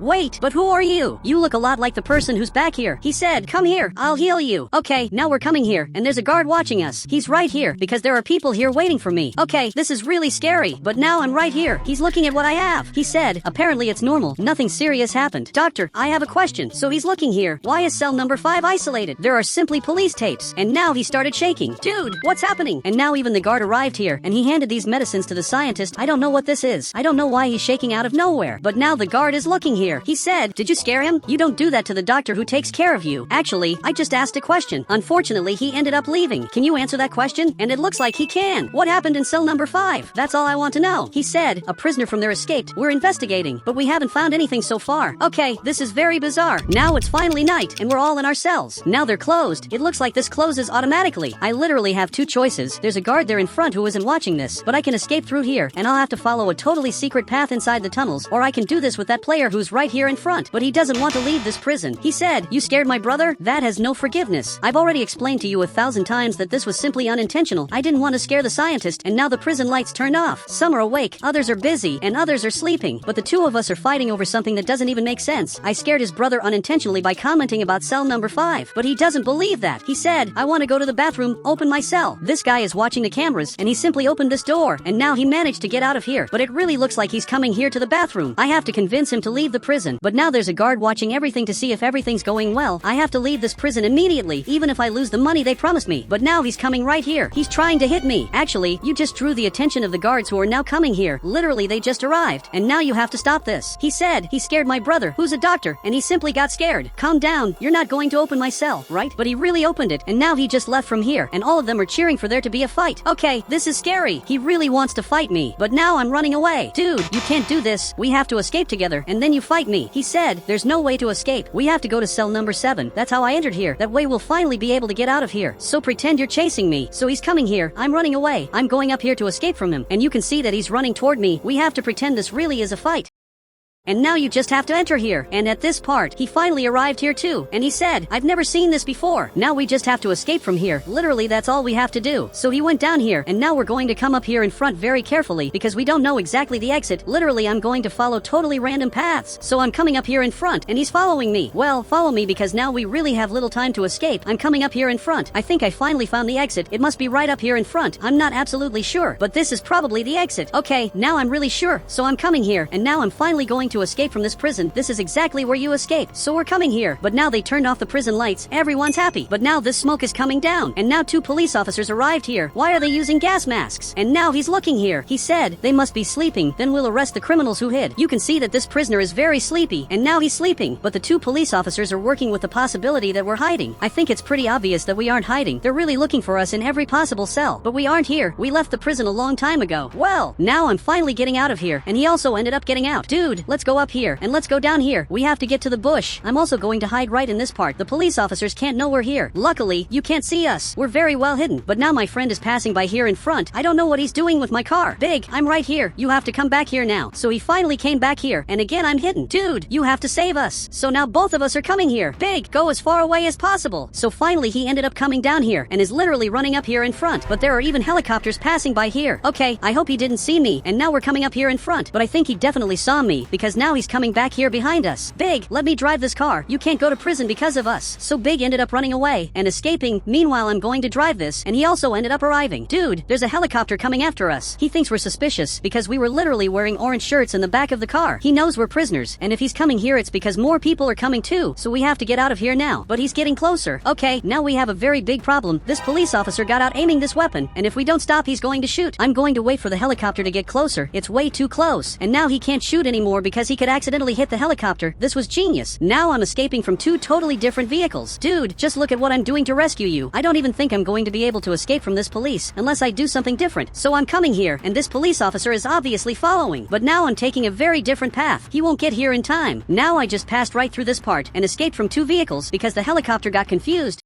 Wait, but who are you? You look a lot like the person who's back here. He said, come here, I'll heal you. Okay, now we're coming here, and there's a guard watching us. He's right here, because there are people here waiting for me. Okay, this is really scary, but now I'm right here. He's looking at what I have. He said, apparently it's normal. Nothing serious happened. Doctor, I have a question. So he's looking here. Why is cell number 5 isolated? There are simply police tapes. And now he started shaking. Dude, what's happening? And now even the guard arrived here, and he handed these medicines to the scientist. I don't know what this is. I don't know why he's shaking out of nowhere. But now the guard is looking here. He said, did you scare him? You don't do that to the doctor who takes care of you. Actually, I just asked a question. Unfortunately, he ended up leaving. Can you answer that question? And it looks like he can. What happened in cell number 5? That's all I want to know. He said, a prisoner from there escaped. We're investigating, but we haven't found anything so far. Okay, this is very bizarre. Now it's finally night, and we're all in our cells. Now they're closed. It looks like this closes automatically. I literally have 2 choices. There's a guard there in front who isn't watching this, but I can escape through here, and I'll have to follow a totally secret path inside the tunnels, or I can do this with that player who's right here in front, but he doesn't want to leave this prison. He said, you scared my brother? That has no forgiveness. I've already explained to you 1,000 times that this was simply unintentional. I didn't want to scare the scientist, and now the prison lights turned off. Some are awake, others are busy, and others are sleeping, but the 2 of us are fighting over something that doesn't even make sense. I scared his brother unintentionally by commenting about cell number 5, but he doesn't believe that. He said, I want to go to the bathroom, open my cell. This guy is watching the cameras, and he simply opened this door, and now he managed to get out of here, but it really looks like he's coming here to the bathroom. I have to convince him to leave the prison, but now there's a guard watching everything to see if everything's going well. I have to leave this prison immediately, even if I lose the money they promised me. But now he's coming right here. He's trying to hit me. Actually, you just drew the attention of the guards who are now coming here. Literally, they just arrived, and now you have to stop this. He said he scared my brother, who's a doctor, and he simply got scared. Calm down. You're not going to open my cell, right? But he really opened it, and now he just left from here, and all of them are cheering for there to be a fight. Okay, this is scary. He really wants to fight me, but now I'm running away. Dude, you can't do this. We have to escape together, and then you fight me. He said there's no way to escape. We have to go to cell number 7. That's how I entered here. That way we'll finally be able to get out of here. So pretend you're chasing me. So he's coming here. I'm running away. I'm going up here to escape from him. And you can see that he's running toward me. We have to pretend this really is a fight. And now you just have to enter here. And at this part, he finally arrived here too. And he said, I've never seen this before. Now we just have to escape from here. Literally, that's all we have to do. So he went down here, and now we're going to come up here in front very carefully because we don't know exactly the exit. Literally, I'm going to follow totally random paths. So I'm coming up here in front, and he's following me. Well, follow me because now we really have little time to escape. I'm coming up here in front. I think I finally found the exit. It must be right up here in front. I'm not absolutely sure, but this is probably the exit. Okay, now I'm really sure. So I'm coming here, and now I'm finally going to escape from this prison. This is exactly where you escaped. So we're coming here, but now they turned off the prison lights. Everyone's happy, but now this smoke is coming down, and now 2 police officers arrived here. Why are they using gas masks? And now he's looking here. He said they must be sleeping. Then we'll arrest the criminals who hid. You can see that this prisoner is very sleepy, and now he's sleeping, but the 2 police officers are working with the possibility that we're hiding. I think it's pretty obvious that we aren't hiding. They're really looking for us in every possible cell, but we aren't here. We left the prison a long time ago. Well, now I'm finally getting out of here, and he also ended up getting out. Dude, let's go up here, and let's go down here. We have to get to the bush. I'm also going to hide right in this part. The police officers can't know we're here. Luckily, you can't see us. We're very well hidden, but now my friend is passing by here in front. I don't know what he's doing with my car. Big, I'm right here. You have to come back here now. So he finally came back here, and again I'm hidden. Dude, you have to save us. So now both of us are coming here. Big, go as far away as possible. So finally he ended up coming down here, and is literally running up here in front, but there are even helicopters passing by here. Okay, I hope he didn't see me, and now we're coming up here in front, but I think he definitely saw me, because because now he's coming back here behind us. Big, let me drive this car. You can't go to prison because of us. So Big ended up running away and escaping. Meanwhile, I'm going to drive this, and he also ended up arriving. Dude, there's a helicopter coming after us. He thinks we're suspicious because we were literally wearing orange shirts in the back of the car. He knows we're prisoners, and if he's coming here, it's because more people are coming too. So we have to get out of here now. But he's getting closer. Okay, now we have a very big problem. This police officer got out aiming this weapon, and if we don't stop, he's going to shoot. I'm going to wait for the helicopter to get closer. It's way too close. And now he can't shoot anymore because he could accidentally hit the helicopter. This was genius. Now I'm escaping from two totally different vehicles. Dude, just look at what I'm doing to rescue you. I don't even think I'm going to be able to escape from this police unless I do something different. So I'm coming here, and this police officer is obviously following. But now I'm taking a very different path. He won't get here in time. Now I just passed right through this part and escaped from two vehicles because the helicopter got confused.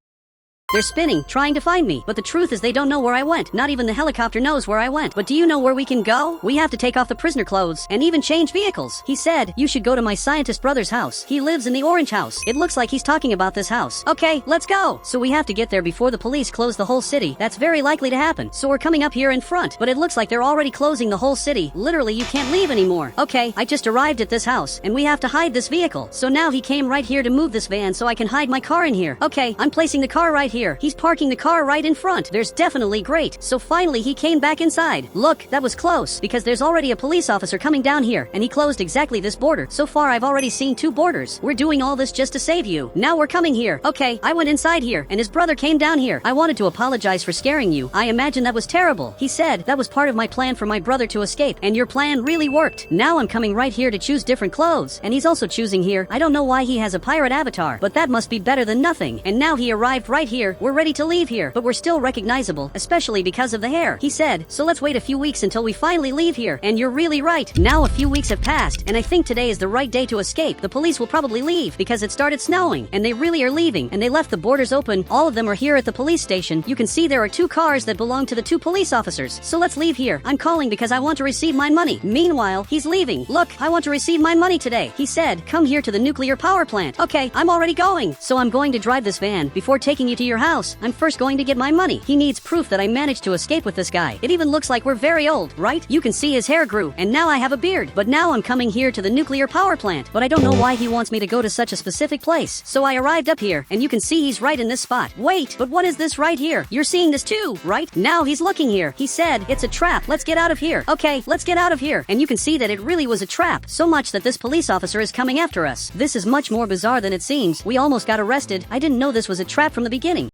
They're spinning, trying to find me, but the truth is they don't know where I went. Not even the helicopter knows where I went. But do you know where we can go? We have to take off the prisoner clothes and even change vehicles. He said, you should go to my scientist brother's house. He lives in the orange house. It looks like he's talking about this house. Okay, let's go. So we have to get there before the police close the whole city. That's very likely to happen. So we're coming up here in front, but it looks like they're already closing the whole city. Literally, you can't leave anymore. Okay, I just arrived at this house, and we have to hide this vehicle. So now he came right here to move this van so I can hide my car in here. Okay, I'm placing the car right here. He's parking the car right in front. There's definitely great. So finally he came back inside. Look, that was close because there's already a police officer coming down here, and he closed exactly this border. So far I've already seen 2 borders. We're doing all this just to save you. Now we're coming here. Okay, I went inside here, and his brother came down here. I wanted to apologize for scaring you. I imagine that was terrible. He said that was part of my plan for my brother to escape, and your plan really worked. Now I'm coming right here to choose different clothes, and he's also choosing here. I don't know why he has a pirate avatar, but that must be better than nothing. And now he arrived right here. We're ready to leave here, but we're still recognizable, especially because of the hair. He said, so let's wait a few weeks until we finally leave here. And you're really right. Now a few weeks have passed, and I think today is the right day to escape. The police will probably leave because it started snowing, and they really are leaving, and they left the borders open. All of them are here at the police station. You can see there are 2 cars that belong to the 2 police officers. So let's leave here. I'm calling because I want to receive my money. Meanwhile, he's leaving. Look, I want to receive my money today. He said, come here to the nuclear power plant. Okay, I'm already going. So I'm going to drive this van. Before taking you to your house, I'm first going to get my money. He needs proof that I managed to escape with this guy. It even looks like we're very old, right? You can see his hair grew, and now I have a beard. But now I'm coming here to the nuclear power plant. But I don't know why he wants me to go to such a specific place. So I arrived up here, and you can see he's right in this spot. Wait, but what is this right here? You're seeing this too, right? Now he's looking here. He said, it's a trap. Let's get out of here. Okay, let's get out of here. And you can see that it really was a trap. So much that this police officer is coming after us. This is much more bizarre than it seems. We almost got arrested. I didn't know this was a trap from the beginning.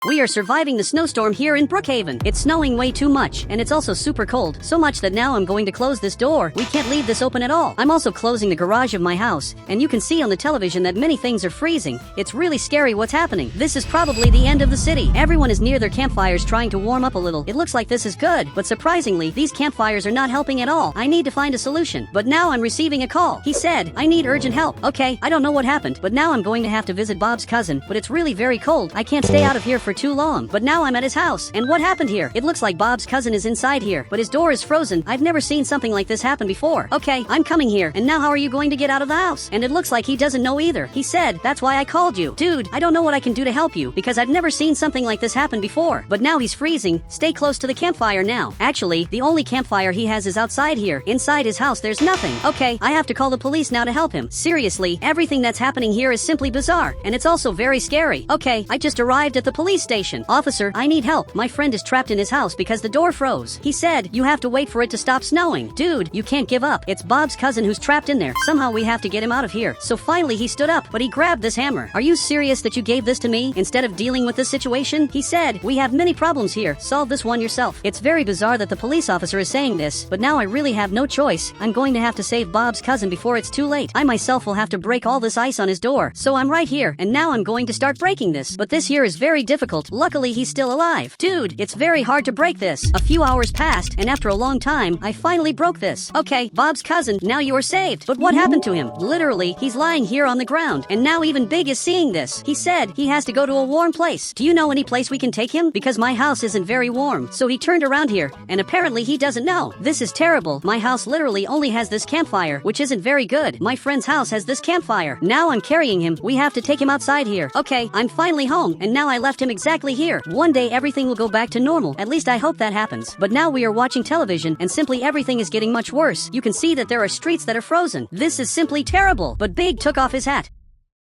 We are surviving the snowstorm here in Brookhaven. It's snowing way too much, and it's also super cold. So much that now I'm going to close this door. We can't leave this open at all. I'm also closing the garage of my house, and you can see on the television that many things are freezing. It's really scary what's happening. This is probably the end of the city. Everyone is near their campfires trying to warm up a little. It looks like this is good, but surprisingly, these campfires are not helping at all. I need to find a solution. But now I'm receiving a call. He said, I need urgent help. Okay, I don't know what happened, but now I'm going to have to visit Bob's cousin, but it's really very cold. I can't stay out of here for too long. But now I'm at his house. And what happened here? It looks like Bob's cousin is inside here, but his door is frozen. I've never seen something like this happen before. Okay, I'm coming here. And now how are you going to get out of the house? And it looks like he doesn't know either. He said, that's why I called you. Dude, I don't know what I can do to help you because I've never seen something like this happen before. But now he's freezing. Stay close to the campfire now. Actually, the only campfire he has is outside here. Inside his house, there's nothing. Okay, I have to call the police now to help him. Seriously, everything that's happening here is simply bizarre. And it's also very scary. Okay, I just arrived at the police station. Officer, I need help. My friend is trapped in his house because the door froze. He said, you have to wait for it to stop snowing. Dude, you can't give up. It's Bob's cousin who's trapped in there. Somehow we have to get him out of here. So finally he stood up, but he grabbed this hammer. Are you serious that you gave this to me instead of dealing with this situation? He said, we have many problems here. Solve this one yourself. It's very bizarre that the police officer is saying this, but now I really have no choice. I'm going to have to save Bob's cousin before it's too late. I myself will have to break all this ice on his door. So I'm right here, and now I'm going to start breaking this. But this here is very difficult. Luckily he's still alive. Dude, it's very hard to break this. A few hours passed, and after a long time, I finally broke this. Okay, Bob's cousin, now you are saved. But what happened to him? Literally, he's lying here on the ground, and now even Big is seeing this. He said he has to go to a warm place. Do you know any place we can take him? Because my house isn't very warm. So he turned around here, and apparently he doesn't know. This is terrible. My house literally only has this campfire, which isn't very good. My friend's house has this campfire. Now I'm carrying him. We have to take him outside here. Okay, I'm finally home, and now I left him exactly here. One day everything will go back to normal. At least I hope that happens. But now we are watching television and simply everything is getting much worse. You can see that there are streets that are frozen. This is simply terrible. But Big took off his hat.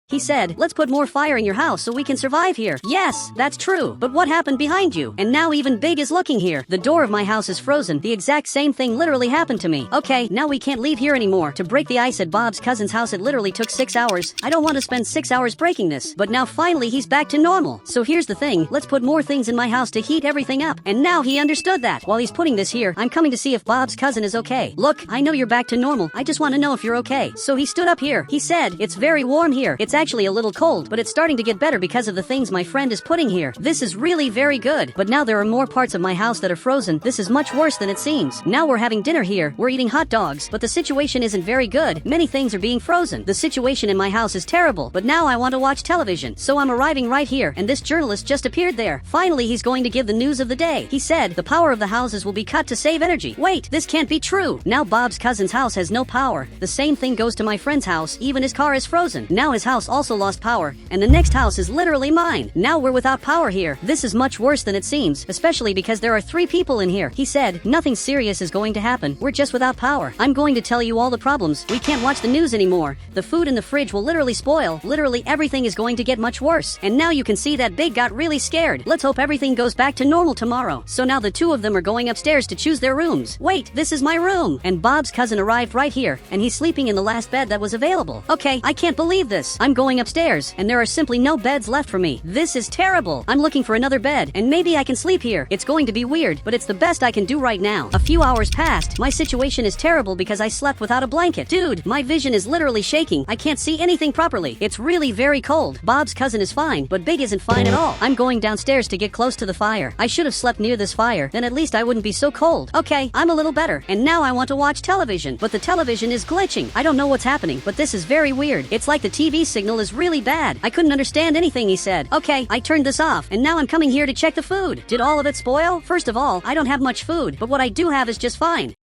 He said, let's put more fire in your house so we can survive here. Yes, that's true. But what happened behind you? And now even Big is looking here. The door of my house is frozen. The exact same thing literally happened to me. Okay, now we can't leave here anymore. To break the ice at Bob's cousin's house it literally took 6 hours. I don't want to spend 6 hours breaking this. But now finally he's back to normal. So here's the thing. Let's put more things in my house to heat everything up. And now he understood that. While he's putting this here, I'm coming to see if Bob's cousin is okay. Look, I know you're back to normal. I just want to know if you're okay. So he stood up here. He said, it's very warm here. It's actually a little cold, but it's starting to get better because of the things my friend is putting here. This is really very good. But now there are more parts of my house that are frozen. This is much worse than it seems. Now we're having dinner here. We're eating hot dogs, but the situation isn't very good. Many things are being frozen. The situation in my house is terrible, but now I want to watch television. So I'm arriving right here, and this journalist just appeared there. Finally, he's going to give the news of the day. He said, the power of the houses will be cut to save energy. Wait, this can't be true. Now Bob's cousin's house has no power. The same thing goes to my friend's house. Even his car is frozen. Now his house also lost power. And the next house is literally mine. Now we're without power here. This is much worse than it seems, especially because there are 3 people in here. He said, nothing serious is going to happen. We're just without power. I'm going to tell you all the problems. We can't watch the news anymore. The food in the fridge will literally spoil. Literally everything is going to get much worse. And now you can see that Big got really scared. Let's hope everything goes back to normal tomorrow. So now the 2 of them are going upstairs to choose their rooms. Wait, this is my room. And Bob's cousin arrived right here, and he's sleeping in the last bed that was available. Okay, I can't believe this. I'm going upstairs, and there are simply no beds left for me. This is terrible. I'm looking for another bed, and maybe I can sleep here. It's going to be weird, but it's the best I can do right now. A few hours passed. My situation is terrible because I slept without a blanket. Dude, my vision is literally shaking. I can't see anything properly. It's really very cold. Bob's cousin is fine, but Big isn't fine at all. I'm going downstairs to get close to the fire. I should have slept near this fire, then at least I wouldn't be so cold. Okay, I'm a little better, and now I want to watch television, but the television is glitching. I don't know what's happening, but this is very weird. It's like the TV signal is really bad. I couldn't understand anything he said. Okay, I turned this off, and now I'm coming here to check the food. Did all of it spoil? First of all, I don't have much food, but what I do have is just fine.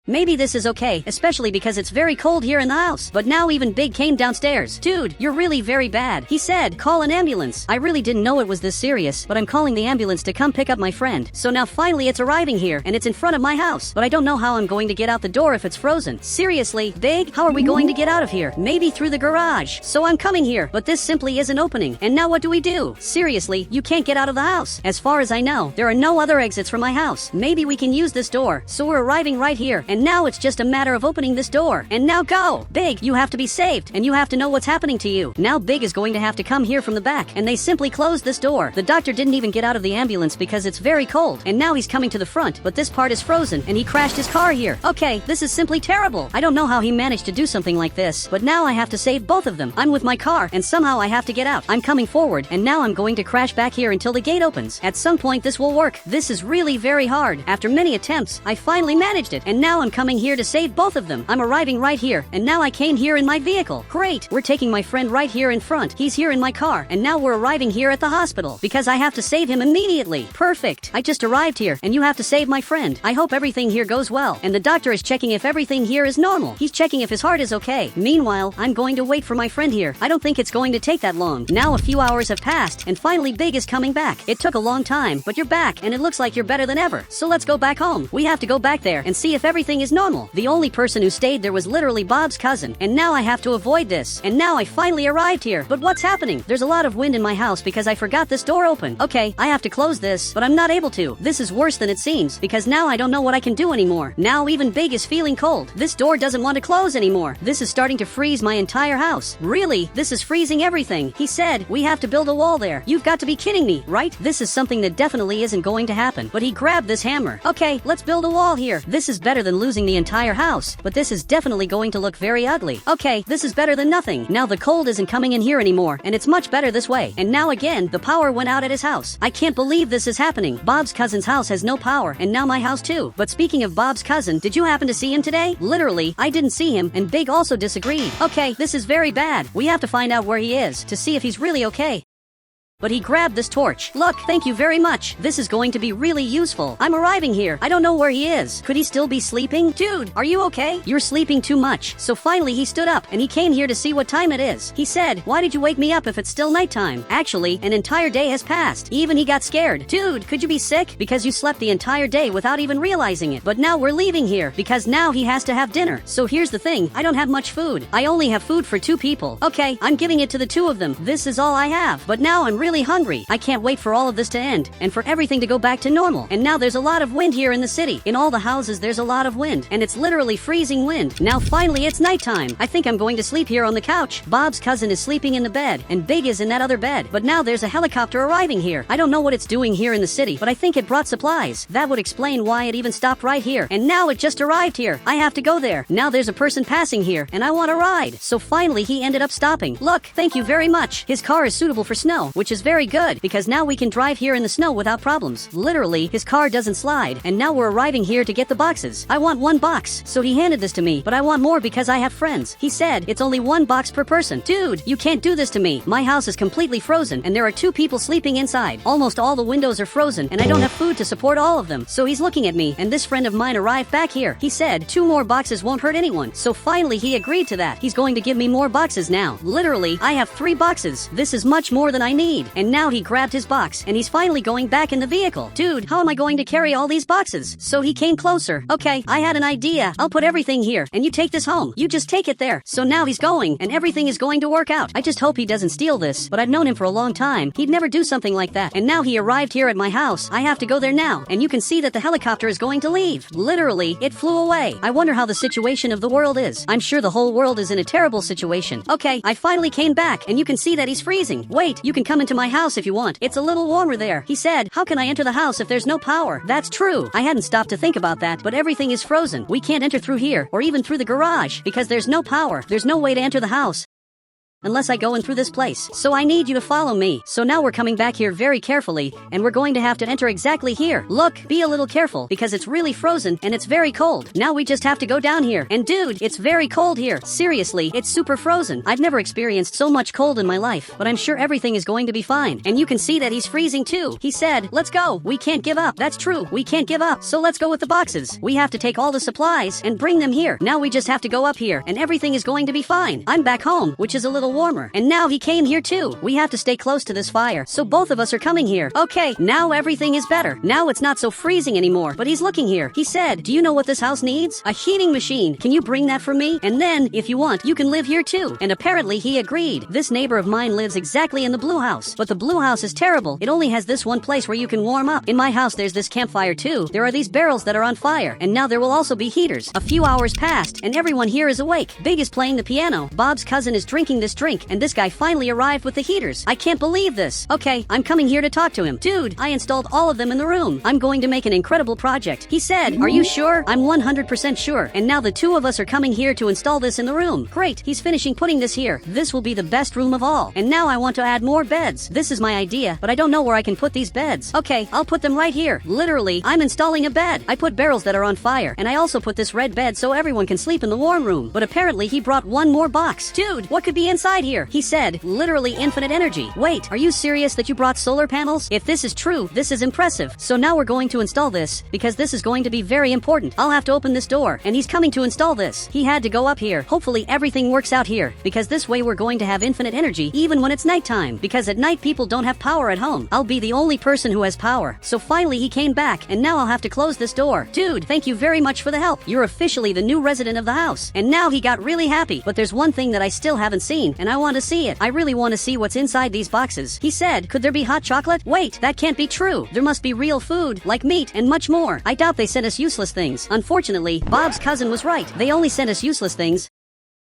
Maybe this is okay, especially because it's very cold here in the house. But now even Big came downstairs. Dude, you're really very bad. He said, call an ambulance. I really didn't know it was this serious, but I'm calling the ambulance to come pick up my friend. So now finally it's arriving here, and it's in front of my house. But I don't know how I'm going to get out the door if it's frozen. Seriously, Big, how are we going to get out of here? Maybe through the garage. So I'm coming here, but this simply isn't opening. And now what do we do? Seriously, you can't get out of the house. As far as I know, there are no other exits from my house. Maybe we can use this door. So we're arriving right here, and now it's just a matter of opening this door. And now go! Big, you have to be saved, and you have to know what's happening to you. Now Big is going to have to come here from the back, and they simply closed this door. The doctor didn't even get out of the ambulance because it's very cold, and now he's coming to the front, but this part is frozen, and he crashed his car here. Okay, this is simply terrible. I don't know how he managed to do something like this, but now I have to save both of them. I'm with my car, and somehow I have to get out. I'm coming forward, and now I'm going to crash back here until the gate opens. At some point this will work. This is really very hard. After many attempts, I finally managed it, and now I'm coming here to save both of them. I'm arriving right here, and now I came here in my vehicle. Great! We're taking my friend right here in front. He's here in my car, and now we're arriving here at the hospital, because I have to save him immediately. Perfect! I just arrived here, and you have to save my friend. I hope everything here goes well, and the doctor is checking if everything here is normal. He's checking if his heart is okay. Meanwhile, I'm going to wait for my friend here. I don't think it's going to take that long. Now a few hours have passed, and finally Big is coming back. It took a long time, but you're back, and it looks like you're better than ever. So let's go back home. We have to go back there and see if everything is normal. The only person who stayed there was literally Bob's cousin, and now I have to avoid this. And now I finally arrived here. But what's happening? There's a lot of wind in my house because I forgot this door open. Okay, I have to close this, but I'm not able to. This is worse than it seems, because now I don't know what I can do anymore. Now even Big is feeling cold. This door doesn't want to close anymore. This is starting to freeze my entire house. Really? This is freezing everything. He said, we have to build a wall there. You've got to be kidding me, right? This is something that definitely isn't going to happen. But he grabbed this hammer. Okay, let's build a wall here. This is better than losing the entire house, but this is definitely going to look very ugly. Okay, this is better than nothing. Now the cold isn't coming in here anymore, and it's much better this way. And now again, the power went out at his house. I can't believe this is happening. Bob's cousin's house has no power, and now my house too. But speaking of Bob's cousin, did you happen to see him today? Literally, I didn't see him, and Big also disagreed. Okay, this is very bad. We have to find out where he is, to see if he's really okay. But he grabbed this torch. Look, thank you very much. This is going to be really useful. I'm arriving here. I don't know where he is. Could he still be sleeping? Dude, are you okay? You're sleeping too much. So finally he stood up and he came here to see what time it is. He said, why did you wake me up if it's still nighttime? Actually, an entire day has passed. Even he got scared. Dude, could you be sick? Because you slept the entire day without even realizing it. But now we're leaving here because now he has to have dinner. So here's the thing. I don't have much food. I only have food for 2 people. Okay, I'm giving it to the 2 of them. This is all I have. But now I'm really hungry. I can't wait for all of this to end and for everything to go back to normal. And now there's a lot of wind here in the city. In all the houses there's a lot of wind and it's literally freezing wind. Now finally it's nighttime. I think I'm going to sleep here on the couch. Bob's cousin is sleeping in the bed and Big is in that other bed. But now there's a helicopter arriving here. I don't know what it's doing here in the city, but I think it brought supplies. That would explain why it even stopped right here. And now it just arrived here. I have to go there. Now there's a person passing here and I want to ride. So finally he ended up stopping. Look, thank you very much. His car is suitable for snow, which is very good because now we can drive here in the snow without problems. Literally, his car doesn't slide and now we're arriving here to get the boxes. I want 1 box. So he handed this to me, but I want more because I have friends. He said it's only 1 box per person. Dude, you can't do this to me. My house is completely frozen and there are 2 people sleeping inside. Almost all the windows are frozen and I don't have food to support all of them. So he's looking at me and this friend of mine arrived back here. He said 2 more boxes won't hurt anyone. So finally he agreed to that. He's going to give me more boxes now. Literally, I have 3 boxes. This is much more than I need. And now he grabbed his box and he's finally going back in the vehicle. Dude, how am I going to carry all these boxes? So he came closer. Okay, I had an idea. I'll put everything here and you take this home. You just take it there. So now he's going and everything is going to work out. I just hope he doesn't steal this, but I've known him for a long time. He'd never do something like that. And now he arrived here at my house. I have to go there now. And you can see that the helicopter is going to leave. Literally, it flew away. I wonder how the situation of the world is. I'm sure the whole world is in a terrible situation. Okay, I finally came back and you can see that he's freezing. Wait, you can come into my house if you want. It's a little warmer there. He said, how can I enter the house if there's no power? That's true. I hadn't stopped to think about that, but everything is frozen. We can't enter through here or even through the garage because there's no power. There's no way to enter the house unless I go in through this place. So I need you to follow me. So now we're coming back here very carefully and we're going to have to enter exactly here. Look, be a little careful because it's really frozen and it's very cold. Now we just have to go down here. And dude, it's very cold here. Seriously, it's super frozen. I've never experienced so much cold in my life, but I'm sure everything is going to be fine. And you can see that he's freezing too. He said, let's go. We can't give up. That's true. We can't give up. So let's go with the boxes. We have to take all the supplies and bring them here. Now we just have to go up here and everything is going to be fine. I'm back home, which is a little warmer. And now he came here too. We have to stay close to this fire. So both of us are coming here. Okay, now everything is better. Now it's not so freezing anymore, but he's looking here. He said, do you know what this house needs? A heating machine. Can you bring that for me? And then, if you want, you can live here too. And apparently he agreed. This neighbor of mine lives exactly in the blue house. But the blue house is terrible. It only has this one place where you can warm up. In my house there's this campfire too. There are these barrels that are on fire. And now there will also be heaters. A few hours passed and everyone here is awake. Big is playing the piano. Bob's cousin is drinking this drink. And this guy finally arrived with the heaters. I can't believe this. Okay, I'm coming here to talk to him. Dude, I installed all of them in the room. I'm going to make an incredible project. He said, are you sure? I'm 100% sure. And now the 2 of us are coming here to install this in the room. Great, he's finishing putting this here. This will be the best room of all. And now I want to add more beds. This is my idea, but I don't know where I can put these beds. Okay, I'll put them right here. Literally, I'm installing a bed. I put barrels that are on fire, and I also put this red bed so everyone can sleep in the warm room. But apparently he brought 1 more box. Dude, what could be inside here? He said, literally infinite energy. Wait, are you serious that you brought solar panels? If this is true, this is impressive. So now we're going to install this, because this is going to be very important. I'll have to open this door, and he's coming to install this. He had to go up here. Hopefully everything works out here, because this way we're going to have infinite energy even when it's nighttime, because at night people don't have power at home. I'll be the only person who has power. So finally he came back, and now I'll have to close this door. Dude, thank you very much for the help. You're officially the new resident of the house. And now he got really happy. But there's one thing that I still haven't seen, and I want to see it. I really want to see what's inside these boxes. He said, could there be hot chocolate? Wait, that can't be true. There must be real food, like meat and much more. I doubt they sent us useless things. Unfortunately, Bob's cousin was right. They only sent us useless things,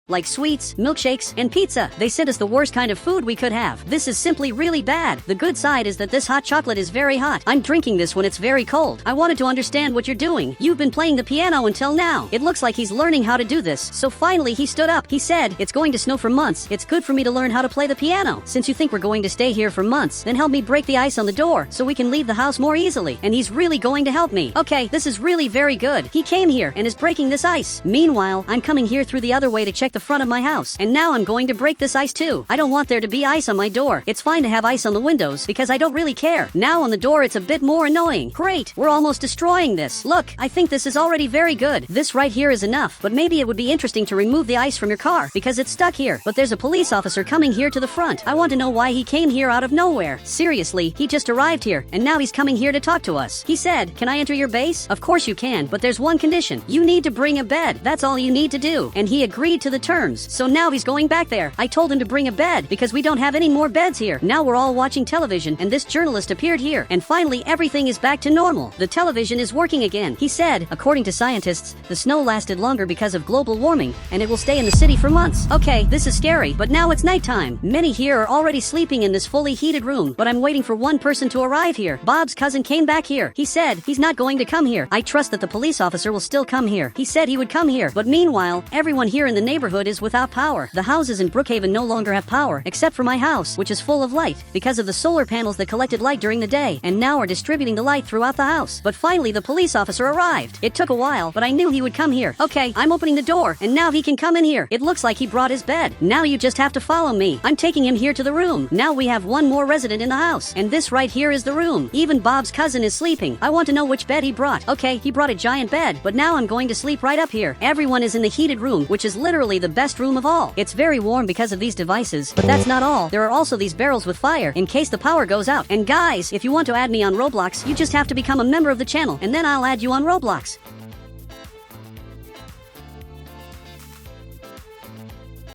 like sweets, milkshakes, and pizza. They sent us the worst kind of food we could have. This is simply really bad. The good side is that this hot chocolate is very hot. I'm drinking this when it's very cold. I wanted to understand what you're doing. You've been playing the piano until now. It looks like he's learning how to do this. So finally he stood up. He said, it's going to snow for months. It's good for me to learn how to play the piano. Since you think we're going to stay here for months, then help me break the ice on the door so we can leave the house more easily. And he's really going to help me. Okay, this is really very good. He came here and is breaking this ice. Meanwhile, I'm coming here through the other way to check the front of my house. And now I'm going to break this ice too. I don't want there to be ice on my door. It's fine to have ice on the windows because I don't really care. Now on the door it's a bit more annoying. Great, we're almost destroying this. Look, I think this is already very good. This right here is enough, but maybe it would be interesting to remove the ice from your car because it's stuck here. But there's a police officer coming here to the front. I want to know why he came here out of nowhere. Seriously, he just arrived here and now he's coming here to talk to us. He said, "Can I enter your base?" Of course you can, but there's one condition. You need to bring a bed. That's all you need to do. And he agreed to the terms. So now he's going back there. I told him to bring a bed because we don't have any more beds here. Now we're all watching television and this journalist appeared here and finally everything is back to normal. The television is working again. He said, according to scientists, the snow lasted longer because of global warming and it will stay in the city for months. Okay, this is scary, but now it's nighttime. Many here are already sleeping in this fully heated room, but I'm waiting for one person to arrive here. Bob's cousin came back here. He said he's not going to come here. I trust that the police officer will still come here. He said he would come here, but meanwhile, everyone here in the neighborhood is without power. The houses in Brookhaven no longer have power, except for my house, which is full of light, because of the solar panels that collected light during the day, and now are distributing the light throughout the house. But finally, the police officer arrived. It took a while, but I knew he would come here. Okay, I'm opening the door, and now he can come in here. It looks like he brought his bed. Now you just have to follow me. I'm taking him here to the room. Now we have one more resident in the house, and this right here is the room. Even Bob's cousin is sleeping. I want to know which bed he brought. Okay, he brought a giant bed, but now I'm going to sleep right up here. Everyone is in the heated room, which is literally the best room of all. It's very warm because of these devices, but that's not all. There are also these barrels with fire in case the power goes out. And guys, if you want to add me on Roblox, you just have to become a member of the channel, and then I'll add you on Roblox.